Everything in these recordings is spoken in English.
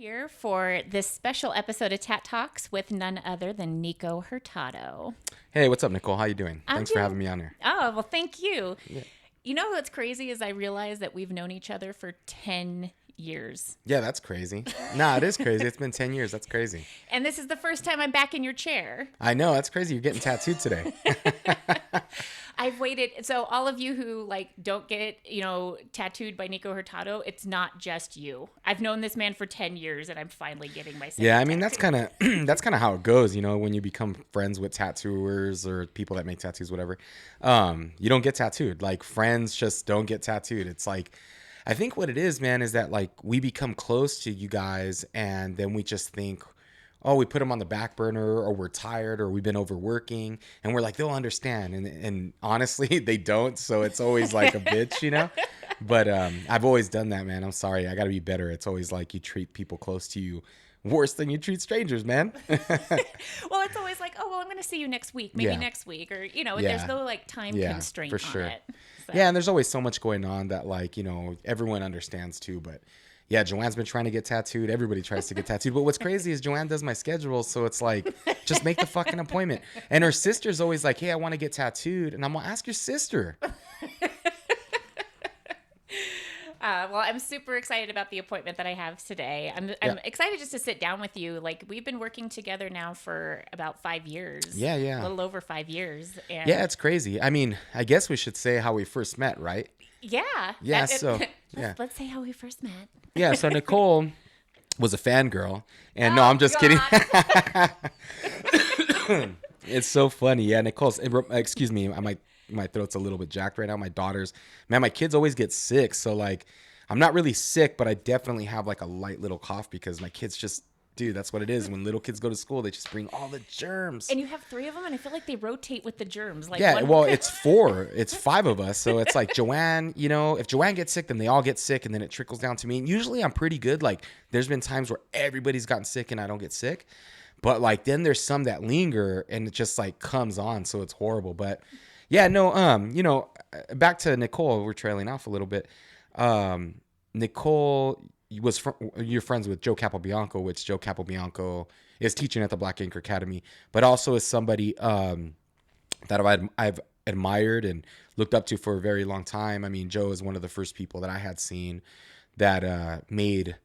Here for this special episode of Tat Talks with none other than Nikko Hurtado. Hey, what's up, Nichole? How you doing? Thanks for having me on here. Oh, well, thank you. Yeah. You know what's crazy is I realized that we've known each other for 10 years. Yeah, that's crazy. Nah, it is crazy. It's been 10 years. That's crazy. And this is the first time I'm back in your chair. I know. That's crazy. You're getting tattooed today. I've waited. So all of you who don't get, tattooed by Nikko Hurtado, it's not just you. I've known this man for 10 years and I'm finally getting my second Yeah, I mean, tattoo. that's kind of how it goes, when you become friends with tattooers or people that make tattoos, whatever. You don't get tattooed. Like, friends just don't get tattooed. It's like, I think what it is, man, is that like we become close to you guys and then we just think, oh, we put them on the back burner, or we're tired, or we've been overworking, and we're like, they'll understand. And honestly, they don't. So it's always like a bitch, But I've always done that, man. I'm sorry. I got to be better. It's always like you treat people close to you worse than you treat strangers, man. Well, it's always like, oh, well, I'm going to see you next week, maybe next week. Or, there's no time constraint for sure. on it. So. Yeah, and there's always so much going on that everyone understands too, but yeah, Joanne's been trying to get tattooed. Everybody tries to get tattooed. But what's crazy is Joanne does my schedule. So it's like, just make the fucking appointment. And her sister's always like, hey, I want to get tattooed. And I'm going to ask your sister. Well, I'm super excited about the appointment that I have today. I'm excited just to sit down with you. Like, we've been working together now for about 5 years. Yeah. A little over 5 years. And yeah, it's crazy. I mean, I guess we should say how we first met, right? Yeah. Yeah, Let's say how we first met. Yeah, so Nichole was a fangirl. And no, I'm just kidding. It's so funny. Yeah, Nichole's, excuse me, my throat's a little bit jacked right now. My kids always get sick. So like, I'm not really sick, but I definitely have like a light little cough because my kids just, dude, that's what it is. When little kids go to school, they just bring all the germs. And you have 3 of them, and I feel like they rotate with the germs. Like, yeah, well, it's 4. It's 5 of us. So it's like Joanne, if Joanne gets sick, then they all get sick, and then it trickles down to me. And usually I'm pretty good. Like, there's been times where everybody's gotten sick and I don't get sick. But like, then there's some that linger and it just like comes on. So it's horrible. But yeah, no, back to Nichole, we're trailing off a little bit. Nichole you're friends with Joe Capobianco, which Joe Capobianco is teaching at the Black Anchor Academy, but also is somebody that I've admired and looked up to for a very long time. I mean, Joe is one of the first people that I had seen that made,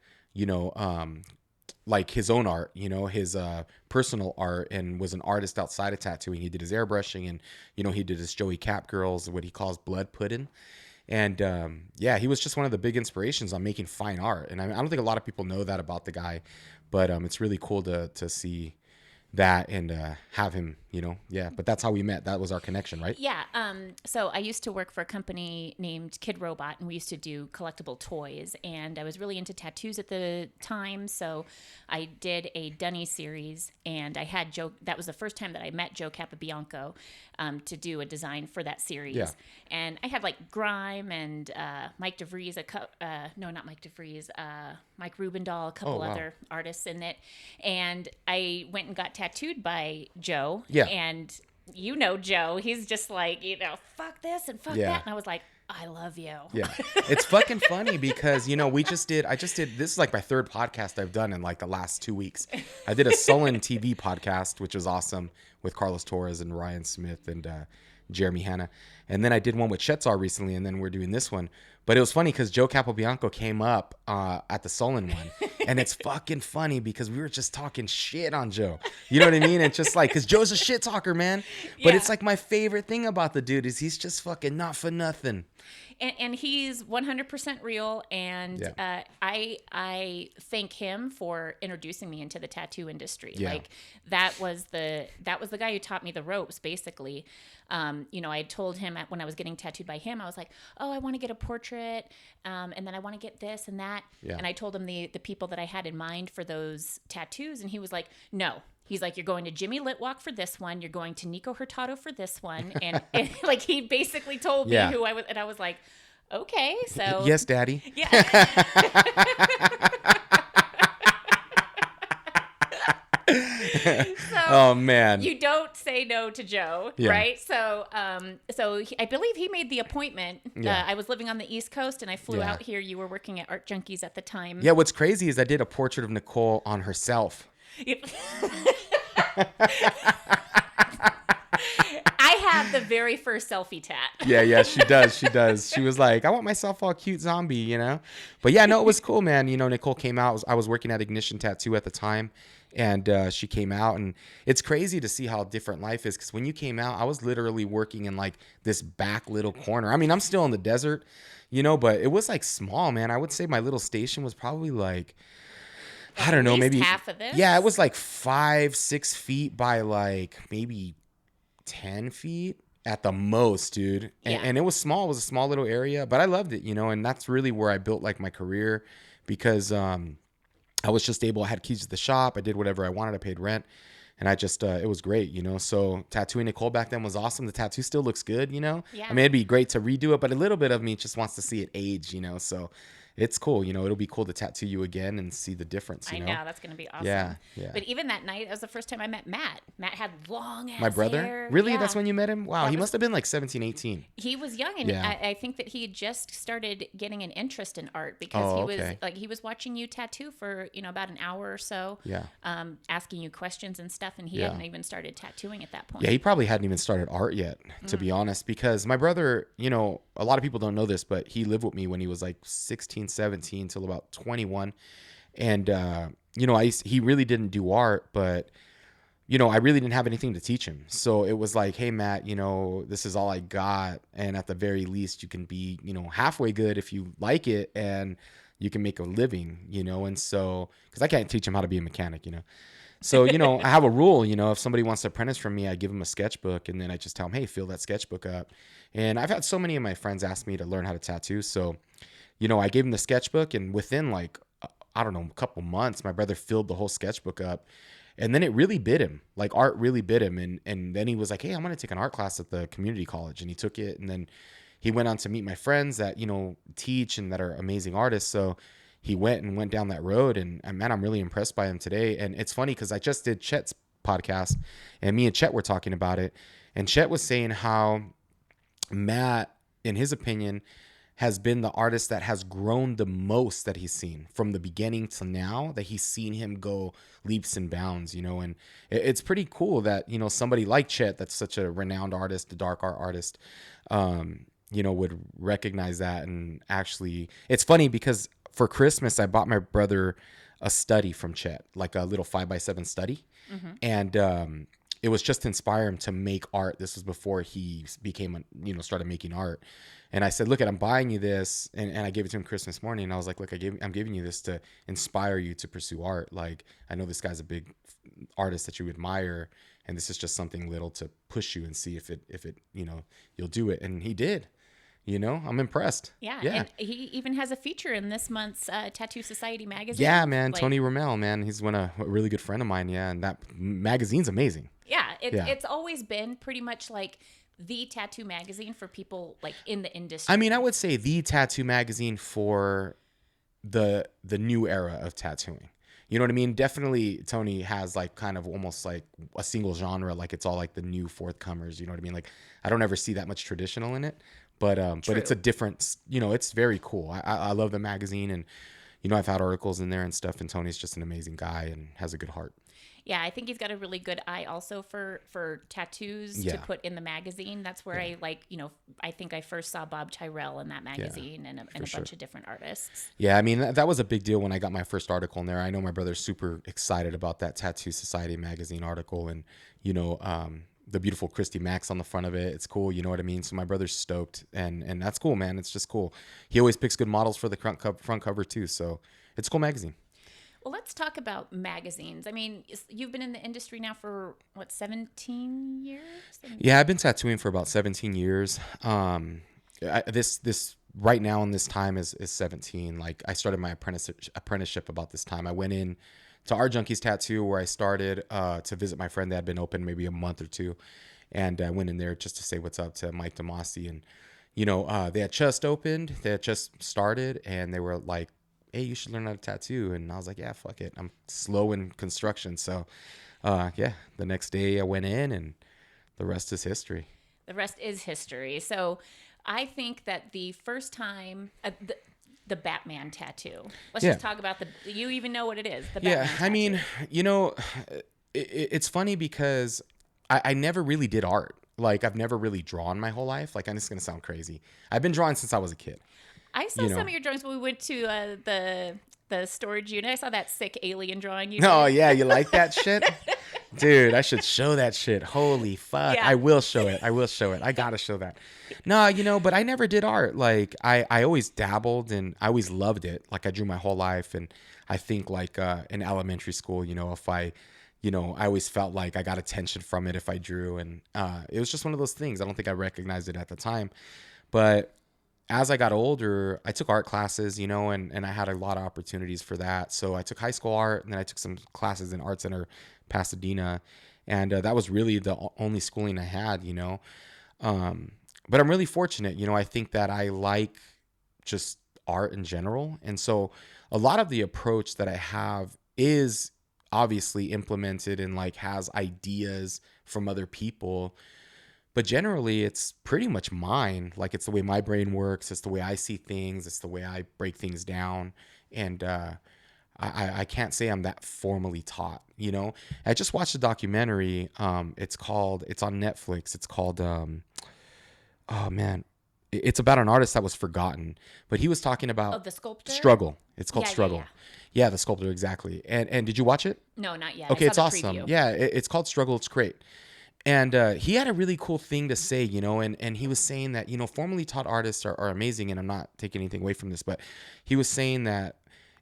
like his own art, his personal art, and was an artist outside of tattooing. He did his airbrushing and, he did his Joey Cap girls, what he calls blood pudding. And he was just one of the big inspirations on making fine art. And I don't think a lot of people know that about the guy, but it's really cool to see that and have him, but that's how we met. That was our connection, right? Yeah. So I used to work for a company named Kid Robot, and we used to do collectible toys, and I was really into tattoos at the time. So I did a Dunny series, and I had Joe. That was the first time that I met Joe Capobianco to do a design for that series. Yeah. And I had like Grime and Mike DeVries, not Mike DeVries, Mike Rubendahl, a couple other artists in it. And I went and got tattooed by Joe. Yeah. And Joe, he's just like, fuck this and fuck that. And I was like, I love you. Yeah. It's fucking funny because, I just did, this is like my 3rd podcast I've done in like the last 2 weeks. I did a Sullen TV podcast, which was awesome, with Carlos Torres and Ryan Smith and Jeremy Hanna. And then I did one with Shetzar recently, and then we're doing this one. But it was funny because Joe Capobianco came up at the Sullen one. And it's fucking funny because we were just talking shit on Joe. You know what I mean? It's just like, because Joe's a shit talker, man. But it's like my favorite thing about the dude is he's just fucking not for nothing. And he's 100% real. And I thank him for introducing me into the tattoo industry. Yeah. Like that was the guy who taught me the ropes, basically. I told him when I was getting tattooed by him, I was like, oh, I want to get a portrait. And then I want to get this and that. Yeah. And I told him the people that I had in mind for those tattoos. And he was like, no. He's like, you're going to Jimmy Litwalk for this one. You're going to Nikko Hurtado for this one. And like, he basically told me who I was. And I was like, okay, so. Yes, Daddy. Yeah. Oh, man. You don't say say no to Joe, Yeah. right? So, I believe he made the appointment. Yeah. I was living on the East Coast, and I flew Yeah. out here. You were working at Art Junkies at the time. Yeah, what's crazy is I did a portrait of Nichole on herself. I have the very first selfie tat. Yeah, she does. She does. She was like, I want myself all cute zombie, you know? But yeah, no, it was cool, man. You know, Nichole came out. I was working at Ignition Tattoo at the time, and she came out. And it's crazy to see how different life is, because when you came out, I was literally working in like this back little corner. I mean, I'm still in the desert, you know, but it was like small, man. I would say my little station was probably like, I don't know, maybe half of this. Yeah, it was like 5-6 feet by like maybe 10 feet at the most, dude. And it was small. It was a small little area, but I loved it, you know, and that's really where I built like my career, because I was just able, I had keys to the shop. I did whatever I wanted. I paid rent, and I just, it was great, you know? So tattooing Nichole back then was awesome. The tattoo still looks good, you know? Yeah. I mean, it'd be great to redo it, but a little bit of me just wants to see it age, you know? So it's cool, you know. It'll be cool to tattoo you again and see the difference. You know, that's gonna be awesome. Yeah. But even that night, that was the first time I met Matt. Matt had long ass My brother, hair. really? Yeah. That's when you met him? Wow, he must have been like 17, 18. He was young, and Yeah. I think that he had just started getting an interest in art, because he was watching you tattoo for about an hour or so. Yeah. Asking you questions and stuff, and he Yeah. hadn't even started tattooing at that point. Yeah, he probably hadn't even started art yet, to be honest, because my brother, you know, a lot of people don't know this, but he lived with me when he was like 16, 17 till about 21. And, you know, he really didn't do art, but, you know, I really didn't have anything to teach him. So it was like, hey, Matt, you know, this is all I got. And at the very least, you can be, you know, halfway good if you like it, and you can make a living, you know. And so, because I can't teach him how to be a mechanic, you know. So, you know, I have a rule, you know, if somebody wants to apprentice from me, I give them a sketchbook, and then I just tell them, hey, fill that sketchbook up. And I've had so many of my friends ask me to learn how to tattoo. So, you know, I gave him the sketchbook, and within like, I don't know, a couple months, my brother filled the whole sketchbook up. And then it really bit him. Like, art really bit him. And then he was like, hey, I'm going to take an art class at the community college. And he took it. And then he went on to meet my friends that, you know, teach and that are amazing artists. So he went down that road. And man, I'm really impressed by him today. And it's funny because I just did Chet's podcast, and me and Chet were talking about it. And Chet was saying how Matt, in his opinion, has been the artist that has grown the most that he's seen from the beginning to now, that he's seen him go leaps and bounds, you know. And it's pretty cool that, you know, somebody like Chet, that's such a renowned artist, a dark art artist, you know, would recognize that. And actually, it's funny because for Christmas, I bought my brother a study from Chet, like a little 5x7 study. Mm-hmm. And, it was just to inspire him to make art. This was before he became, you know, started making art. And I said, look, I'm buying you this. And I gave it to him Christmas morning. And I was like, look, I'm giving you this to inspire you to pursue art. Like, I know this guy's a big artist that you admire, and this is just something little to push you and see if it, you know, you'll do it. And he did. You know, I'm impressed. Yeah. And he even has a feature in this month's Tattoo Society magazine. Yeah, man. Like, Tony Rommel, man. He's a really good friend of mine. Yeah. And that magazine's amazing. Yeah. It's always been pretty much like the tattoo magazine for people like in the industry. I mean, I would say the tattoo magazine for the new era of tattooing. You know what I mean? Definitely Tony has like kind of almost like a single genre. Like, it's all like the new forthcomers. You know what I mean? Like, I don't ever see that much traditional in it. But it's a different, you know, it's very cool. I love the magazine, and, you know, I've had articles in there and stuff, and Tony's just an amazing guy and has a good heart. Yeah, I think he's got a really good eye also for tattoos to put in the magazine. That's where I think I first saw Bob Tyrell in that magazine, and a bunch of different artists. Yeah, I mean, that was a big deal when I got my first article in there. I know my brother's super excited about that Tattoo Society magazine article, and, you know, the beautiful Christy Max on the front of it. It's cool. You know what I mean? So my brother's stoked, and that's cool, man. It's just cool. He always picks good models for the front cover too. So it's a cool magazine. Well, let's talk about magazines. I mean, you've been in the industry now for, 17 years? Yeah, I've been tattooing for about 17 years. This right now in this time is 17. Like, I started my apprenticeship about this time. I went in to Art Junkies Tattoo, where I started to visit my friend that had been open maybe a month or two. And I went in there just to say what's up to Mike DeMasi. And, you know, they had just opened. They had just started. And they were like, hey, you should learn how to tattoo. And I was like, yeah, fuck it. I'm slow in construction. So, the next day I went in, and the rest is history. The rest is history. So I think that the first time, the Batman tattoo. Let's Yeah. just talk about you even know what it is. The Yeah, Batman I mean, tattoo. you know, it's funny because I never really did art. Like, I've never really drawn my whole life. Like, I'm just gonna sound crazy. I've been drawing since I was a kid. I saw You some know. of your drawings when we went to the storage unit. I saw that sick alien drawing you Oh did. yeah, you like that shit? Dude, I should show that shit. Holy fuck. Yeah. I will show it. I gotta show that. No, but I never did art. Like, I always dabbled and I always loved it. Like, I drew my whole life. And I think, like, in elementary school, if I always felt like I got attention from it if I drew. And it was just one of those things. I don't think I recognized it at the time. But as I got older, I took art classes, and I had a lot of opportunities for that. So I took high school art, and then I took some classes in Art Center Pasadena, and that was really the only schooling I had. But I'm really fortunate. I think that I like just art in general, and so a lot of the approach that I have is obviously implemented and like has ideas from other people, but generally it's pretty much mine. Like, it's the way my brain works, it's the way I see things, it's the way I break things down. And I can't say I'm that formally taught. I just watched a documentary. It's on Netflix. It's called oh man, it's about an artist that was forgotten, but he was talking Oh, about the sculptor? Struggle. It's called Yeah, yeah, Struggle. yeah. Yeah, the sculptor, exactly. And did you watch it? No, not yet. Okay, I it's saw the awesome. preview. Yeah, it's called Struggle. It's great. And he had a really cool thing to say, and he was saying that, formally taught artists are amazing, and I'm not taking anything away from this, but he was saying that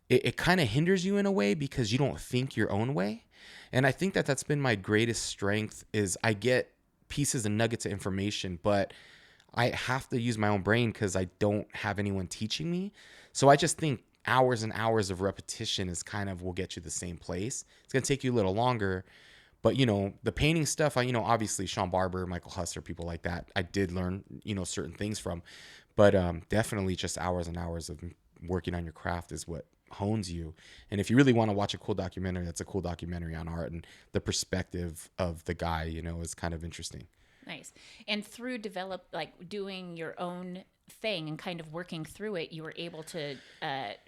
it kind of hinders you in a way because you don't think your own way. And I think that that's been my greatest strength is I get pieces and nuggets of information, but I have to use my own brain because I don't have anyone teaching me. So I just think hours and hours of repetition is kind of will get you the same place. It's going to take you a little longer. But, the painting stuff, obviously Sean Barber, Michael Husser, people like that, I did learn, certain things from. But definitely just hours and hours of working on your craft is what hones you. And if you really want to watch a cool documentary, that's a cool documentary on art. And the perspective of the guy, is kind of interesting. Nice. And through doing your own thing and kind of working through it, you were able to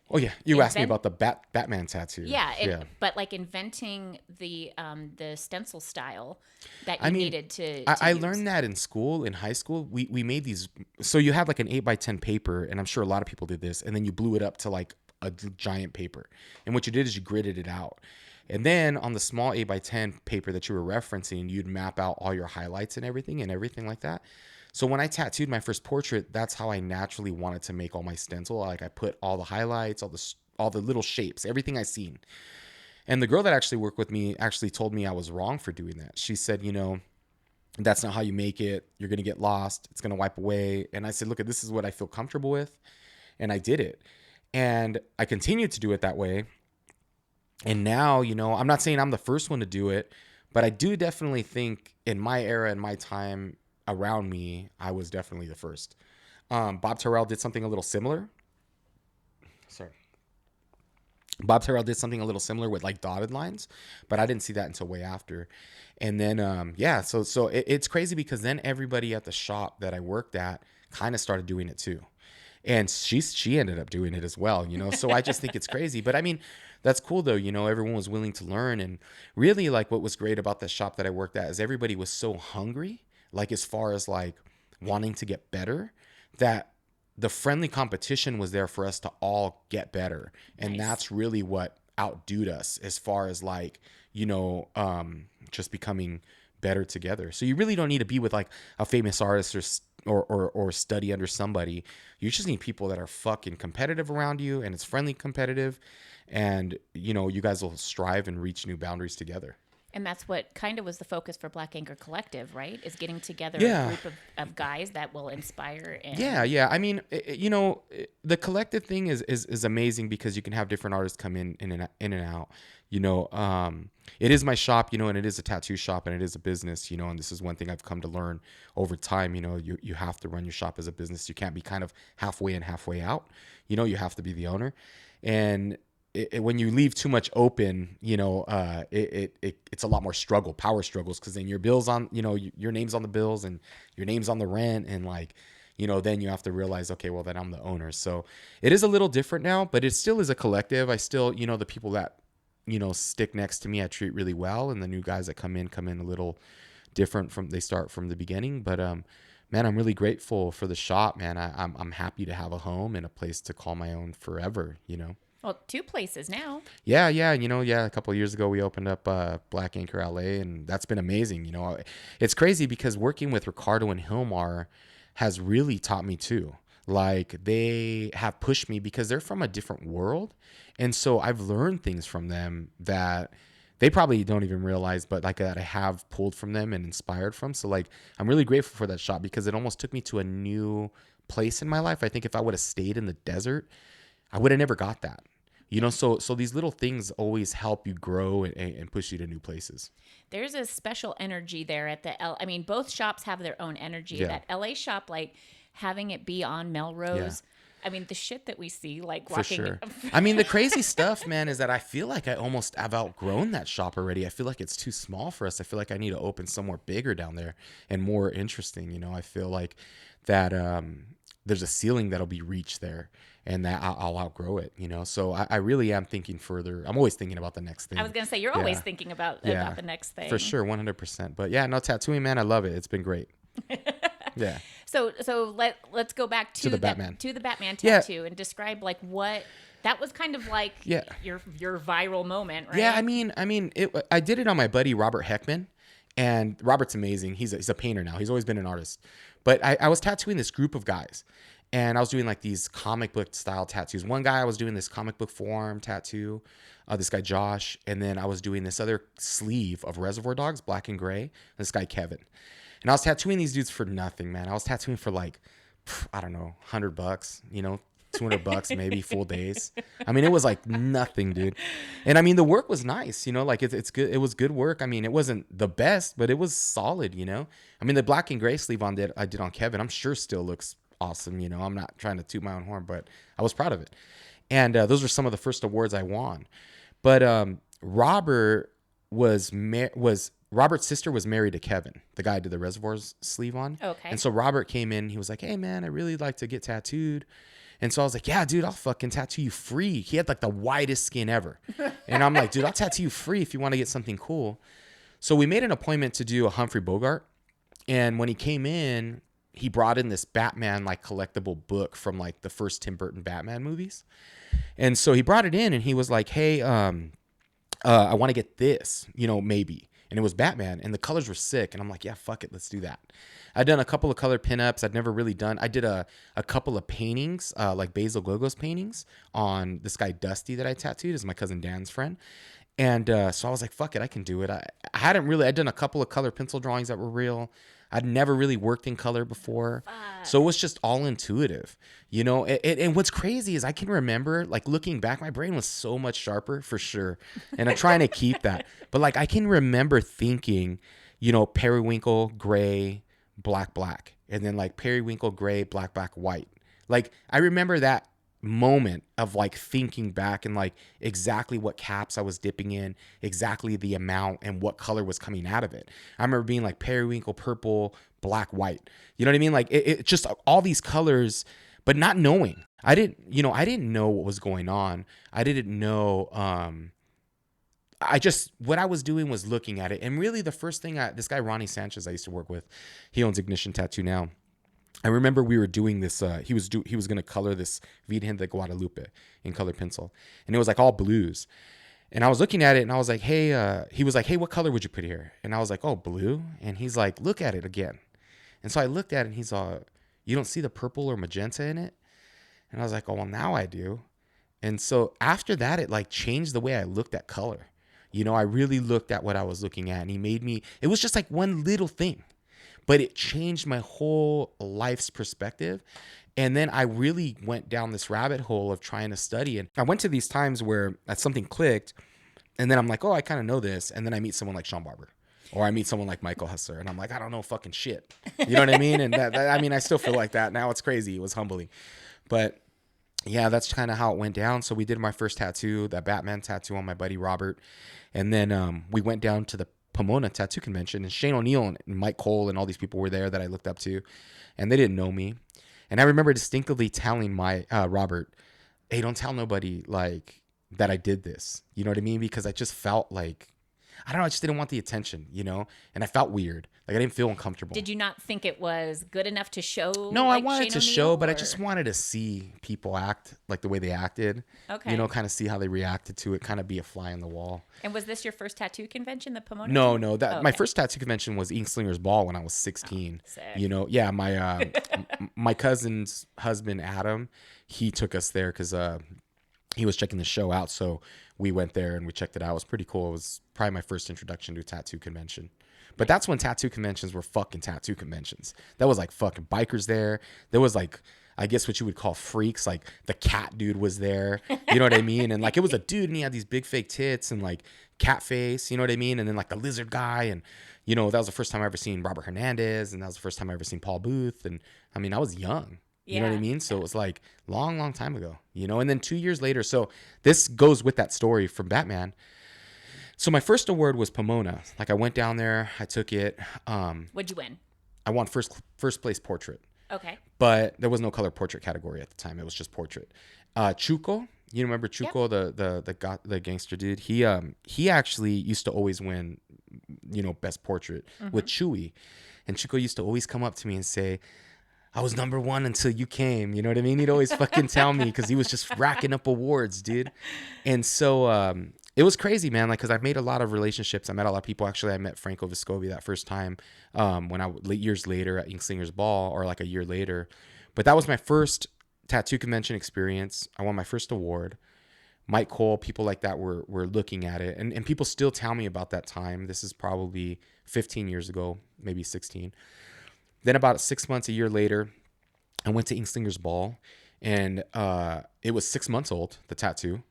Oh yeah, you asked me about the Batman tattoo. yeah. But like inventing the stencil style that you I mean, needed to I use. learned that in school, in high school. We made these. So you had like an 8x10 paper, and I'm sure a lot of people did this, and then you blew it up to like a giant paper. And what you did is you gridded it out. And then on the small 8x10 paper that you were referencing, you'd map out all your highlights and everything like that. So when I tattooed my first portrait, that's how I naturally wanted to make all my stencil. Like, I put all the highlights, all the little shapes, everything I seen. And the girl that actually worked with me actually told me I was wrong for doing that. She said, that's not how you make it. You're going to get lost. It's going to wipe away. And I said, look, this is what I feel comfortable with. And I did it. And I continued to do it that way. And now, I'm not saying I'm the first one to do it, but I do definitely think in my era and my time around me, I was definitely the first. Bob Terrell did something a little similar. Sorry. Bob Terrell did something a little similar with like dotted lines, but I didn't see that until way after. And then, so it's crazy because then everybody at the shop that I worked at kind of started doing it too. And she ended up doing it as well, so I just think it's crazy. But I mean, that's cool though, everyone was willing to learn. And really, like, what was great about the shop that I worked at is everybody was so hungry, like, as far as like wanting to get better, that the friendly competition was there for us to all get better. And Nice. that's really what outdoed us as far as like, just becoming better together. So you really don't need to be with like a famous artist or study under somebody. You just need people that are fucking competitive around you, and it's friendly competitive, and you guys will strive and reach new boundaries together. And that's what kind of was the focus for Black Anchor Collective, right? Is getting together Yeah. a group of guys that will inspire. And Yeah. I mean, the collective thing is amazing because you can have different artists come in and out. It is my shop, and it is a tattoo shop, and it is a business, and this is one thing I've come to learn over time. You have to run your shop as a business. You can't be kind of halfway in, halfway out. You have to be the owner. And when you leave too much open, it's a lot more power struggles, because then your bills on, your name's on the bills and your name's on the rent, and like, then you have to realize, okay, well, then I'm the owner. So it is a little different now, but it still is a collective. I still, the people that, stick next to me, I treat really well, and the new guys that come in a little different they start from the beginning. But man, I'm really grateful for the shop, man. I'm happy to have a home and a place to call my own forever, Well, 2 places now. Yeah. A couple of years ago we opened up Black Anchor LA, and that's been amazing. It's crazy because working with Ricardo and Hilmar has really taught me too. Like, they have pushed me because they're from a different world. And so I've learned things from them that they probably don't even realize, but like that I have pulled from them and inspired from. So like, I'm really grateful for that shop because it almost took me to a new place in my life. I think if I would have stayed in the desert, I would have never got that. So these little things always help you grow and push you to new places. There's a special energy there at I mean, both shops have their own energy. Yeah. That LA shop, like having it be on Melrose. Yeah. I mean, the shit that we see, like walking. For sure. I mean, the crazy stuff, man, is that I feel like I've outgrown that shop already. I feel like it's too small for us. I feel like I need to open somewhere bigger down there and more interesting. I feel like that there's a ceiling that'll be reached there, and that I'll outgrow it, So I really am thinking further. I'm always thinking about the next thing. I was going to say, you're always thinking about the next thing. For sure, 100%. But yeah, no, tattooing, man, I love it. It's been great. Yeah. So let's go back to the Batman. To the Batman tattoo and describe like what that was kind of like your viral moment, right? Yeah, I mean, I did it on my buddy Robert Heckman, and Robert's amazing. He's a painter now. He's always been an artist. But I was tattooing this group of guys, and I was doing like these comic book style tattoos. One guy, I was doing this comic book forearm tattoo, this guy Josh, and then I was doing this other sleeve of Reservoir Dogs, black and gray, this guy Kevin. And I was tattooing these dudes for nothing, man. I was tattooing for like, I don't know, $100, $200 maybe, full days. I mean, it was like nothing, dude. And I mean, the work was nice, like it's good. It was good work. I mean, it wasn't the best, but it was solid, I mean, the black and gray sleeve I did on Kevin, I'm sure still looks awesome. I'm not trying to toot my own horn, but I was proud of it. And those were some of the first awards I won. But Robert's sister was married to Kevin, the guy I did the Reservoirs sleeve on. Okay. And so Robert came in. He was like, hey, man, I really like to get tattooed. And so I was like, yeah, dude, I'll fucking tattoo you free. He had like the whitest skin ever. And I'm like, dude, I'll tattoo you free if you want to get something cool. So we made an appointment to do a Humphrey Bogart. And when he came in, he brought in this Batman like collectible book from like the first Tim Burton Batman movies. And so he brought it in and he was like, hey, I want to get this, maybe. And it was Batman, and the colors were sick. And I'm like, yeah, fuck it, let's do that. I'd done a couple of color pinups. I'd never really done. I did a couple of paintings, like Basil Gogos paintings on this guy Dusty that I tattooed. Is my cousin Dan's friend. And so I was like, fuck it, I can do it. I'd done a couple of color pencil drawings that were real. I'd never really worked in color before. So it was just all intuitive, and what's crazy is I can remember, like, looking back, my brain was so much sharper for sure. And I'm trying to keep that. But like, I can remember thinking, periwinkle, gray, black, and then like periwinkle, gray, black, white. Like, I remember that moment of like thinking back and like exactly what caps I was dipping in, exactly the amount and what color was coming out of it. I remember being like periwinkle, purple, black, white. You know what I mean? Like it just all these colors, but not knowing. I didn't know what was going on. I didn't know. What I was doing was looking at it. And really the first thing this guy, Ronnie Sanchez, I used to work with, he owns Ignition Tattoo now. I remember we were doing this, he was going to color this Virgen de Guadalupe in color pencil. And it was like all blues. And I was looking at it and I was like, hey, he was like, hey, what color would you put here? And I was like, oh, blue. And he's like, look at it again. And so I looked at it and he's you don't see the purple or magenta in it? And I was like, oh, well, now I do. And so after that, it like changed the way I looked at color. I really looked at what I was looking at, and it was just like one little thing. But it changed my whole life's perspective. And then I really went down this rabbit hole of trying to study. And I went to these times where something clicked. And then I'm like, oh, I kind of know this. And then I meet someone like Sean Barber. Or I meet someone like Michael Hustler. And I'm like, I don't know fucking shit. You know what I mean? And I still feel like that now. It's crazy. It was humbling. But yeah, that's kind of how it went down. So we did my first tattoo, that Batman tattoo on my buddy Robert. And then we went down to the Pomona Tattoo Convention, and Shane O'Neill and Mike Cole and all these people were there that I looked up to, and they didn't know me. And I remember distinctly telling my Robert, hey, don't tell nobody like that I did this. You know what I mean? Because I just felt like, I don't know, I just didn't want the attention, you know? And I felt weird. Like I didn't feel uncomfortable. Did you not think it was good enough to show? No, like I wanted Shane to O'Neill, show, but I or- just wanted to see people act like the way they acted. Okay. You know, kind of see how they reacted to it, kind of be a fly on the wall. And was this your first tattoo convention, the Pomona? No, that Oh, my okay. first tattoo convention was Ink Slinger's Ball when I was 16. sick. You know, yeah, my my cousin's husband Adam, he took us there because he was checking the show out, so we went there and we checked it out. It was pretty cool. It was probably my first introduction to a tattoo convention. But that's when tattoo conventions were fucking tattoo conventions. That was like fucking bikers there. There was like, I guess what you would call freaks. Like the cat dude was there. You know what I mean? And like it was a dude and he had these big fake tits and like cat face. You know what I mean? And then like the lizard guy. And, you know, that was the first time I ever seen Robert Hernandez. And that was the first time I ever seen Paul Booth. And I mean, I was young. You know what I Yeah. mean? So it was like long time ago, you know? And then 2 years later, so this goes with that story from Batman. So my first award was Pomona. Like I went down there, I took it. What'd you win? I won first place portrait, Okay. but there was no color portrait category at the time. It was just portrait. Chuco, you remember Chuco, the gangster dude? He actually used to always win, you know, best portrait with Chewy, and Chuco used to always come up to me and say, I was number one until you came. You know what I mean? He'd always fucking tell me because he was just racking up awards, dude. And so it was crazy, man. Like, because I've made a lot of relationships. I met a lot of people. Actually, I met Franco Vescovi that first time when years later at Ink Slinger's Ball, or like a year later. But that was my first tattoo convention experience. I won my first award. Mike Cole, people like that were looking at it. And people still tell me about that time. This is probably 15 years ago, maybe 16. Then about 6 months, a year later, I went to Ink Slinger's Ball, and it was 6 months old, the tattoo,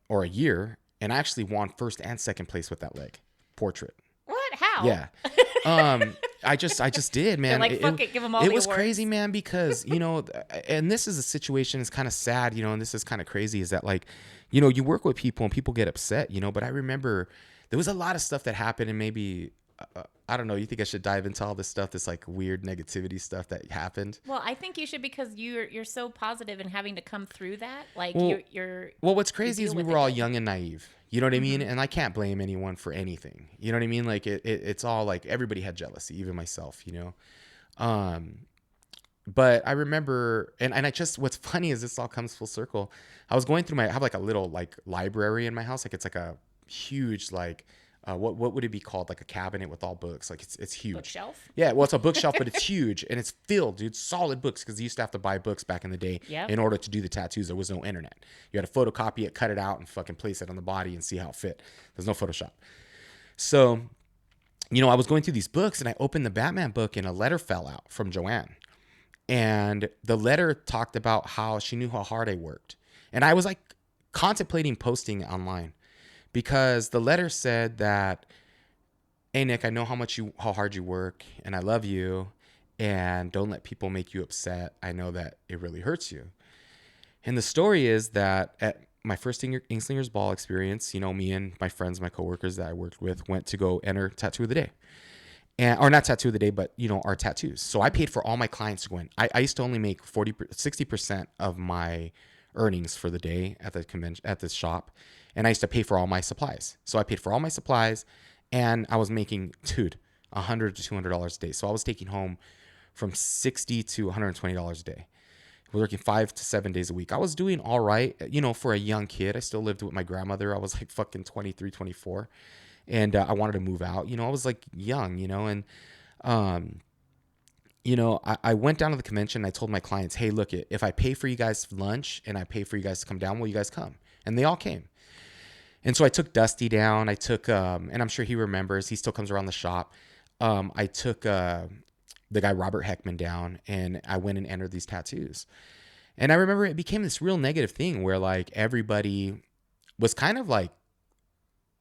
or a year, and I actually won first and second place with that leg portrait. What? How? Yeah. I just did, man. They're like, fuck it, give 'em all It the was awards. crazy, man, because, you know, and this is a situation, it's kind of sad, you know, and this is kind of crazy, is that like, you know, you work with people and people get upset, you know, but I remember there was a lot of stuff that happened, and maybe I don't know. You think I should dive into all this stuff, this like weird negativity stuff that happened? Well, I think you should, because you're so positive and having to come through that. Like Well, you're Well, what's crazy deal is we with were it all good. young and naive. You know what I mean? And I can't blame anyone for anything. You know what I mean? Like it's all like everybody had jealousy, even myself. You know. But I remember, and I just, what's funny is this all comes full circle. I was going through I have like a little like library in my house. Like it's like a huge like. What would it be called? Like a cabinet with all books. Like it's huge. Bookshelf? Yeah, well, it's a bookshelf, but it's huge and it's filled, dude. Solid books, because you used to have to buy books back in the day Yep. in order to do the tattoos. There was no internet. You had to photocopy it, cut it out, and fucking place it on the body and see how it fit. There's no Photoshop. So, you know, I was going through these books and I opened the Batman book and a letter fell out from Joanne. And the letter talked about how she knew how hard I worked. And I was like contemplating posting it online, because the letter said that, hey, Nick, I know how hard you work, and I love you, and don't let people make you upset. I know that it really hurts you. And the story is that at my first Ink Slinger's Ball experience, you know, me and my friends, my coworkers that I worked with, went to go enter Tattoo of the Day. Or not Tattoo of the Day, but, you know, our tattoos. So I paid for all my clients to go in. I used to only make 60% of my earnings for the day at the convention, at this shop. And I used to pay for all my supplies. So I paid for all my supplies, and I was making, dude, $100 to $200 a day. So I was taking home from $60 to $120 a day. I was working 5 to 7 days a week. I was doing all right, you know, for a young kid. I still lived with my grandmother. I was like fucking 23, 24. And I wanted to move out. You know, I was like young, you know, and, you know, I went down to the convention and I told my clients, hey, look, if I pay for you guys lunch and I pay for you guys to come down, will you guys come? And they all came. And so I took Dusty down. I took, and I'm sure he remembers, he still comes around the shop. I took the guy Robert Heckman down, and I went and entered these tattoos. And I remember it became this real negative thing where like everybody was kind of like,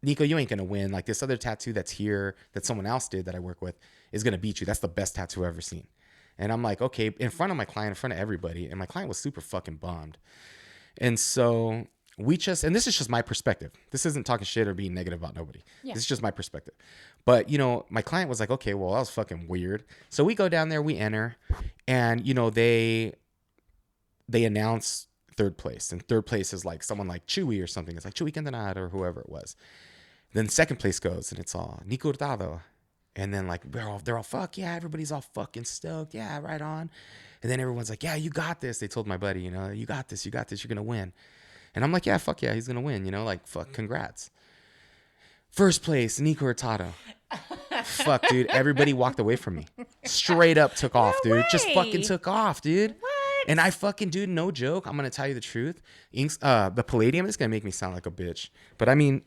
Nico, you ain't going to win. Like this other tattoo that's here that someone else did that I work with is going to beat you. That's the best tattoo I've ever seen. And I'm like, okay, in front of my client, in front of everybody. And my client was super fucking bummed. And so and this is just my perspective. This isn't talking shit or being negative about nobody. Yeah. This is just my perspective. But, my client was like, okay, well, that was fucking weird. So we go down there, we enter, and, they announce third place. And third place is like someone like Chewy or something. It's like Chewy Cantanat or whoever it was. Then second place goes, and it's all Nikko Hurtado. And then like they're all fuck yeah, everybody's all fucking stoked. Yeah, right on. And then everyone's like, yeah, you got this. They told my buddy, you got this, you're gonna win. And I'm like, yeah, fuck yeah, he's gonna win, like fuck, congrats. First place, Nikko Hurtado. Fuck, dude, everybody walked away from me. Straight up took off, dude. way. Just fucking took off, dude. What? And I fucking, dude, no joke, I'm gonna tell you the truth. The Palladium is gonna make me sound like a bitch. But I mean,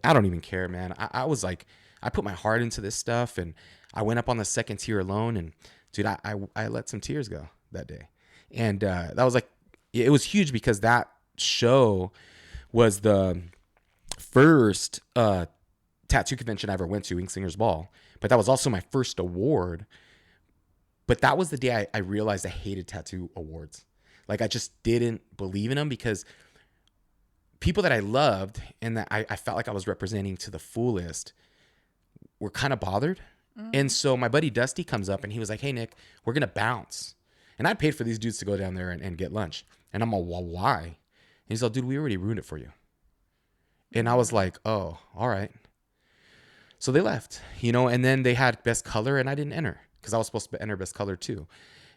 I don't even care, man. I was like, I put my heart into this stuff, and I went up on the second tier alone, and dude, I let some tears go that day. And that was like, it was huge because that show was the first tattoo convention I ever went to, Ink Singers Ball. But that was also my first award. But that was the day I realized I hated tattoo awards. Like, I just didn't believe in them because people that I loved and that I felt like I was representing to the fullest were kind of bothered. And so my buddy Dusty comes up and he was like, hey, Nick, we're going to bounce. And I paid for these dudes to go down there and get lunch. And I'm like, well, why? And he's like, dude, we already ruined it for you. And I was like, oh, all right. So they left, and then they had best color and I didn't enter because I was supposed to enter best color too.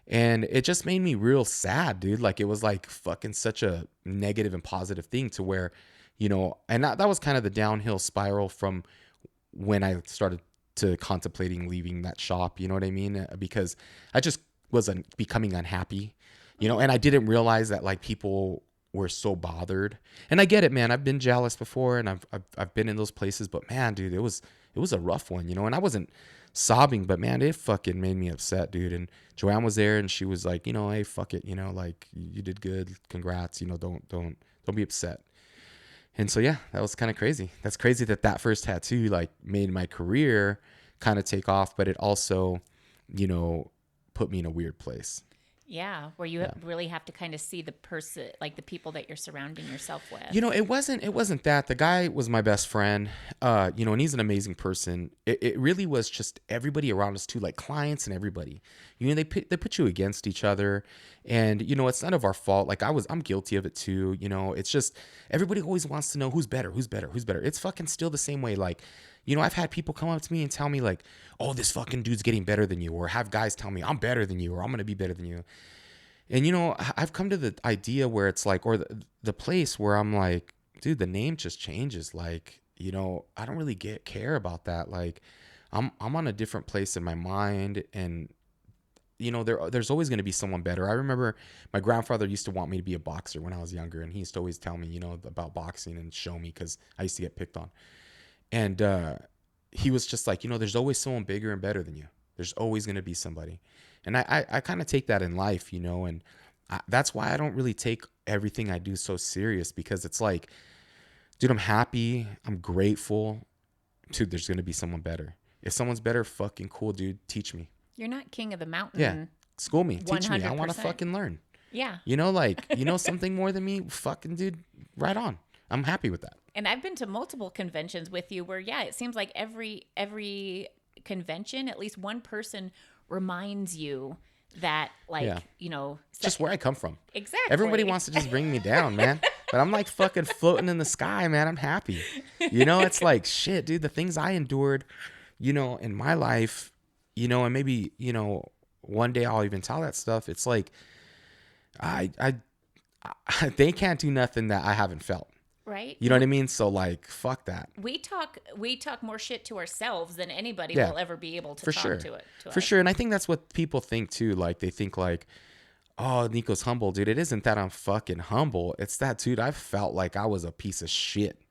And it just made me real sad, dude. Like, it was like fucking such a negative and positive thing to where, and that was kind of the downhill spiral from when I started to contemplating leaving that shop. You know what I mean? Because I just was becoming unhappy, and I didn't realize that like people were so bothered. And I get it, man. I've been jealous before and I've been in those places, but man, dude, it was a rough one, and I wasn't sobbing, but man, it fucking made me upset, dude. And Joanne was there and she was like, hey, fuck it, like you did good. Congrats. Don't be upset. And so, yeah, that was kind of crazy. That's crazy that first tattoo like made my career kind of take off, but it also, put me in a weird place. Yeah, where you really have to kind of see the person, like the people that you're surrounding yourself with. It wasn't that. The guy was my best friend, and he's an amazing person. It really was just everybody around us too, like clients and everybody. They put you against each other, and it's none of our fault. Like I'm guilty of it too. It's just everybody always wants to know who's better. It's fucking still the same way. Like, I've had people come up to me and tell me like, oh, this fucking dude's getting better than you, or have guys tell me I'm better than you, or I'm going to be better than you. And, I've come to the idea where it's like, or the place where I'm like, dude, the name just changes. Like, I don't really care about that. Like I'm on a different place in my mind, and, there's always going to be someone better. I remember my grandfather used to want me to be a boxer when I was younger, and he used to always tell me, about boxing and show me, because I used to get picked on. And he was just like, there's always someone bigger and better than you. There's always going to be somebody. And I kind of take that in life, and that's why I don't really take everything I do so serious, because it's like, dude, I'm happy. I'm grateful. Dude, there's going to be someone better. If someone's better, fucking cool, dude. Teach me. You're not king of the mountain. Yeah. School me. 100%. Teach me. I want to fucking learn. Yeah. Something more than me, fucking dude, right on. I'm happy with that. And I've been to multiple conventions with you where, it seems like every convention, at least one person reminds you that, like, just where I come from. Exactly. Everybody wants to just bring me down, man. But I'm like fucking floating in the sky, man. I'm happy. It's like, shit, dude, the things I endured, in my life, and maybe, one day I'll even tell that stuff. It's like, they can't do nothing that I haven't felt. Right. You know what I mean? So like, fuck that. We talk more shit to ourselves than anybody will ever be able to talk to it. For sure. And I think that's what people think too. Like they think like, oh, Nico's humble, dude. It isn't that I'm fucking humble. It's that, dude, I felt like I was a piece of shit.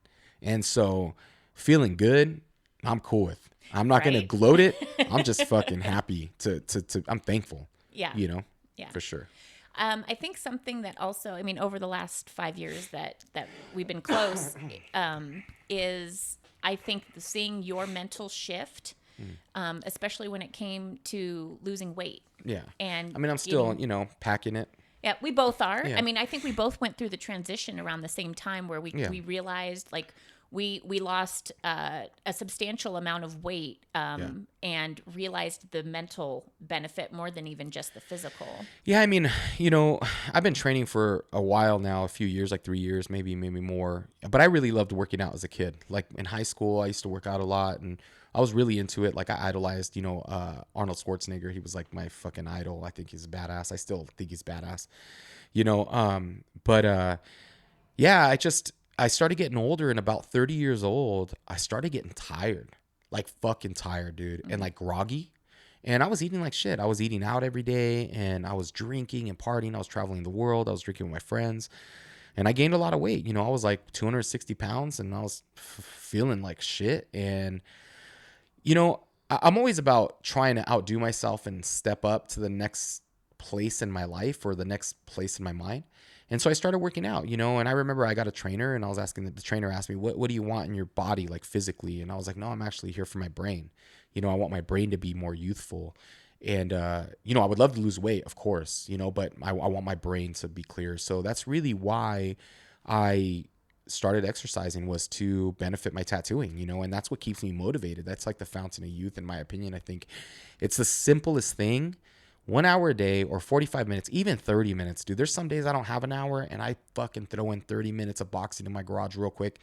And so feeling good, I'm cool with. I'm not going to gloat it. I'm just fucking happy to I'm thankful. Yeah. Yeah. For sure. I think something that also, over the last 5 years that we've been close, is I think seeing your mental shift especially when it came to losing weight. Yeah. And I mean, I'm still, packing it. yeah, we both are. Yeah. I mean, I think we both went through the transition around the same time where Yeah. we realized like we lost a substantial amount of weight and realized the mental benefit more than even just the physical. Yeah, I mean, I've been training for a while now, a few years, like 3 years, maybe more. But I really loved working out as a kid. Like in high school, I used to work out a lot, and I was really into it. Like I idolized, Arnold Schwarzenegger. He was like my fucking idol. I think he's badass. I still think he's badass. Yeah, I started getting older, and about 30 years old, I started getting tired, like fucking tired, dude, and like groggy. And I was eating like shit. I was eating out every day, and I was drinking and partying. I was traveling the world. I was drinking with my friends, and I gained a lot of weight. I was like 260 pounds, and I was feeling like shit. And, I'm always about trying to outdo myself and step up to the next place in my life or the next place in my mind. And so I started working out, and I remember I got a trainer, and I was asking, the trainer asked me, what do you want in your body, like physically? And I was like, no, I'm actually here for my brain. I want my brain to be more youthful. And, I would love to lose weight, of course, but I want my brain to be clear. So that's really why I started exercising, was to benefit my tattooing, and that's what keeps me motivated. That's like the fountain of youth, in my opinion. I think it's the simplest thing. 1 hour a day or 45 minutes, even 30 minutes, dude. There's some days I don't have an hour, and I fucking throw in 30 minutes of boxing in my garage real quick.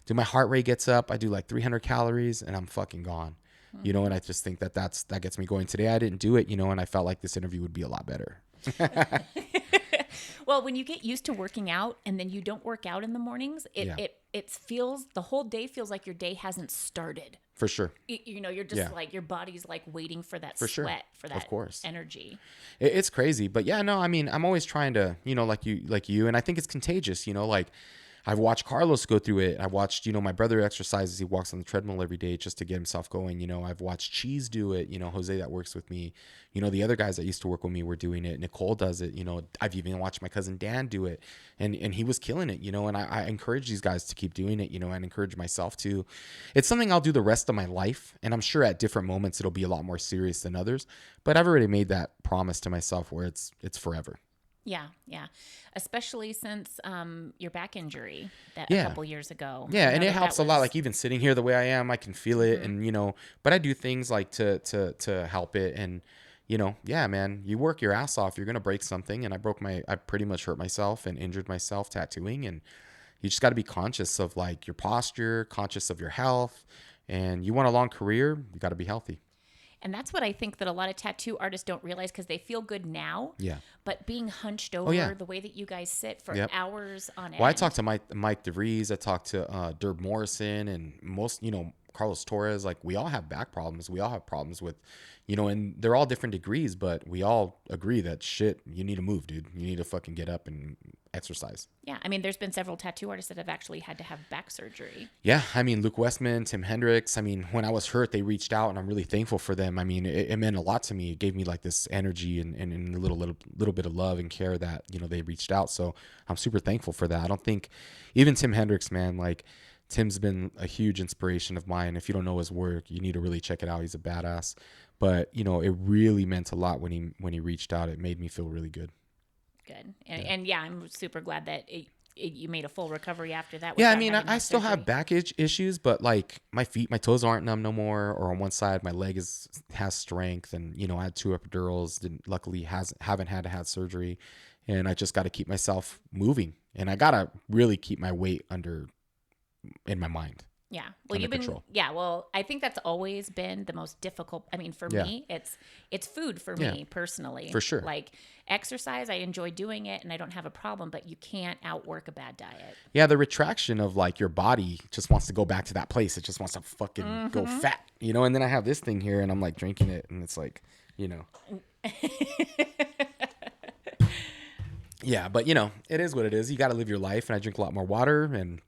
Dude, my heart rate gets up. I do like 300 calories, and I'm fucking gone. And I just think that gets me going. Today I didn't do it, and I felt like this interview would be a lot better. Well, when you get used to working out and then you don't work out in the mornings, it feels, the whole day feels like your day hasn't started. For sure. You're just like, your body's like waiting for that For sure. sweat, for that Of course. energy. It's crazy. But yeah, no, I mean, I'm always trying to, like you, and I think it's contagious, like I've watched Carlos go through it. I watched, my brother exercises. He walks on the treadmill every day just to get himself going. I've watched Cheese do it. Jose that works with me. The other guys that used to work with me were doing it. Nicole does it. I've even watched my cousin Dan do it, and he was killing it. And I encourage these guys to keep doing it. And encourage myself to. It's something I'll do the rest of my life, and I'm sure at different moments it'll be a lot more serious than others. But I've already made that promise to myself where it's forever. Yeah. Especially since your back injury a couple years ago. Yeah, and it helps a lot. Like even sitting here the way I am, I can feel it, and but I do things like to help it, and yeah, man, you work your ass off. You're gonna break something, and I pretty much hurt myself and injured myself tattooing, and you just got to be conscious of like your posture, conscious of your health, and you want a long career, you got to be healthy. And that's what I think that a lot of tattoo artists don't realize, because they feel good now. Yeah. But being hunched over, the way that you guys sit for hours on end. Well, I talked to Mike DeVries. I talked to Derb Morrison, and most, Carlos Torres. Like, we all have back problems. We all have problems with, and they're all different degrees, but we all agree that shit, you need to move, dude. You need to fucking get up and exercise. Yeah. I mean, there's been several tattoo artists that have actually had to have back surgery. Yeah. I mean, Luke Westman, Tim Hendricks. I mean, when I was hurt, they reached out, and I'm really thankful for them. I mean, it meant a lot to me. It gave me like this energy and a little bit of love and care that, they reached out. So I'm super thankful for that. I don't think even Tim Hendricks, man, like Tim's been a huge inspiration of mine. If you don't know his work, you need to really check it out. He's a badass. But, it really meant a lot when he reached out. It made me feel really good. Good. And I'm super glad that you made a full recovery after that. Yeah, I mean, I still have back issues, but like my toes aren't numb no more. Or on one side, my leg has strength, and I had 2 epidurals. Luckily, haven't had to have surgery, and I just got to keep myself moving, and I gotta really keep my weight in my mind. Yeah. Well, control. Well, I think that's always been the most difficult. I mean, for me, it's food for me personally. For sure. Like exercise, I enjoy doing it and I don't have a problem, but you can't outwork a bad diet. Yeah. The retraction of like your body just wants to go back to that place. It just wants to fucking go fat, and then I have this thing here and I'm like drinking it and it's like, yeah, but it is what it is. You got to live your life, and I drink a lot more water, and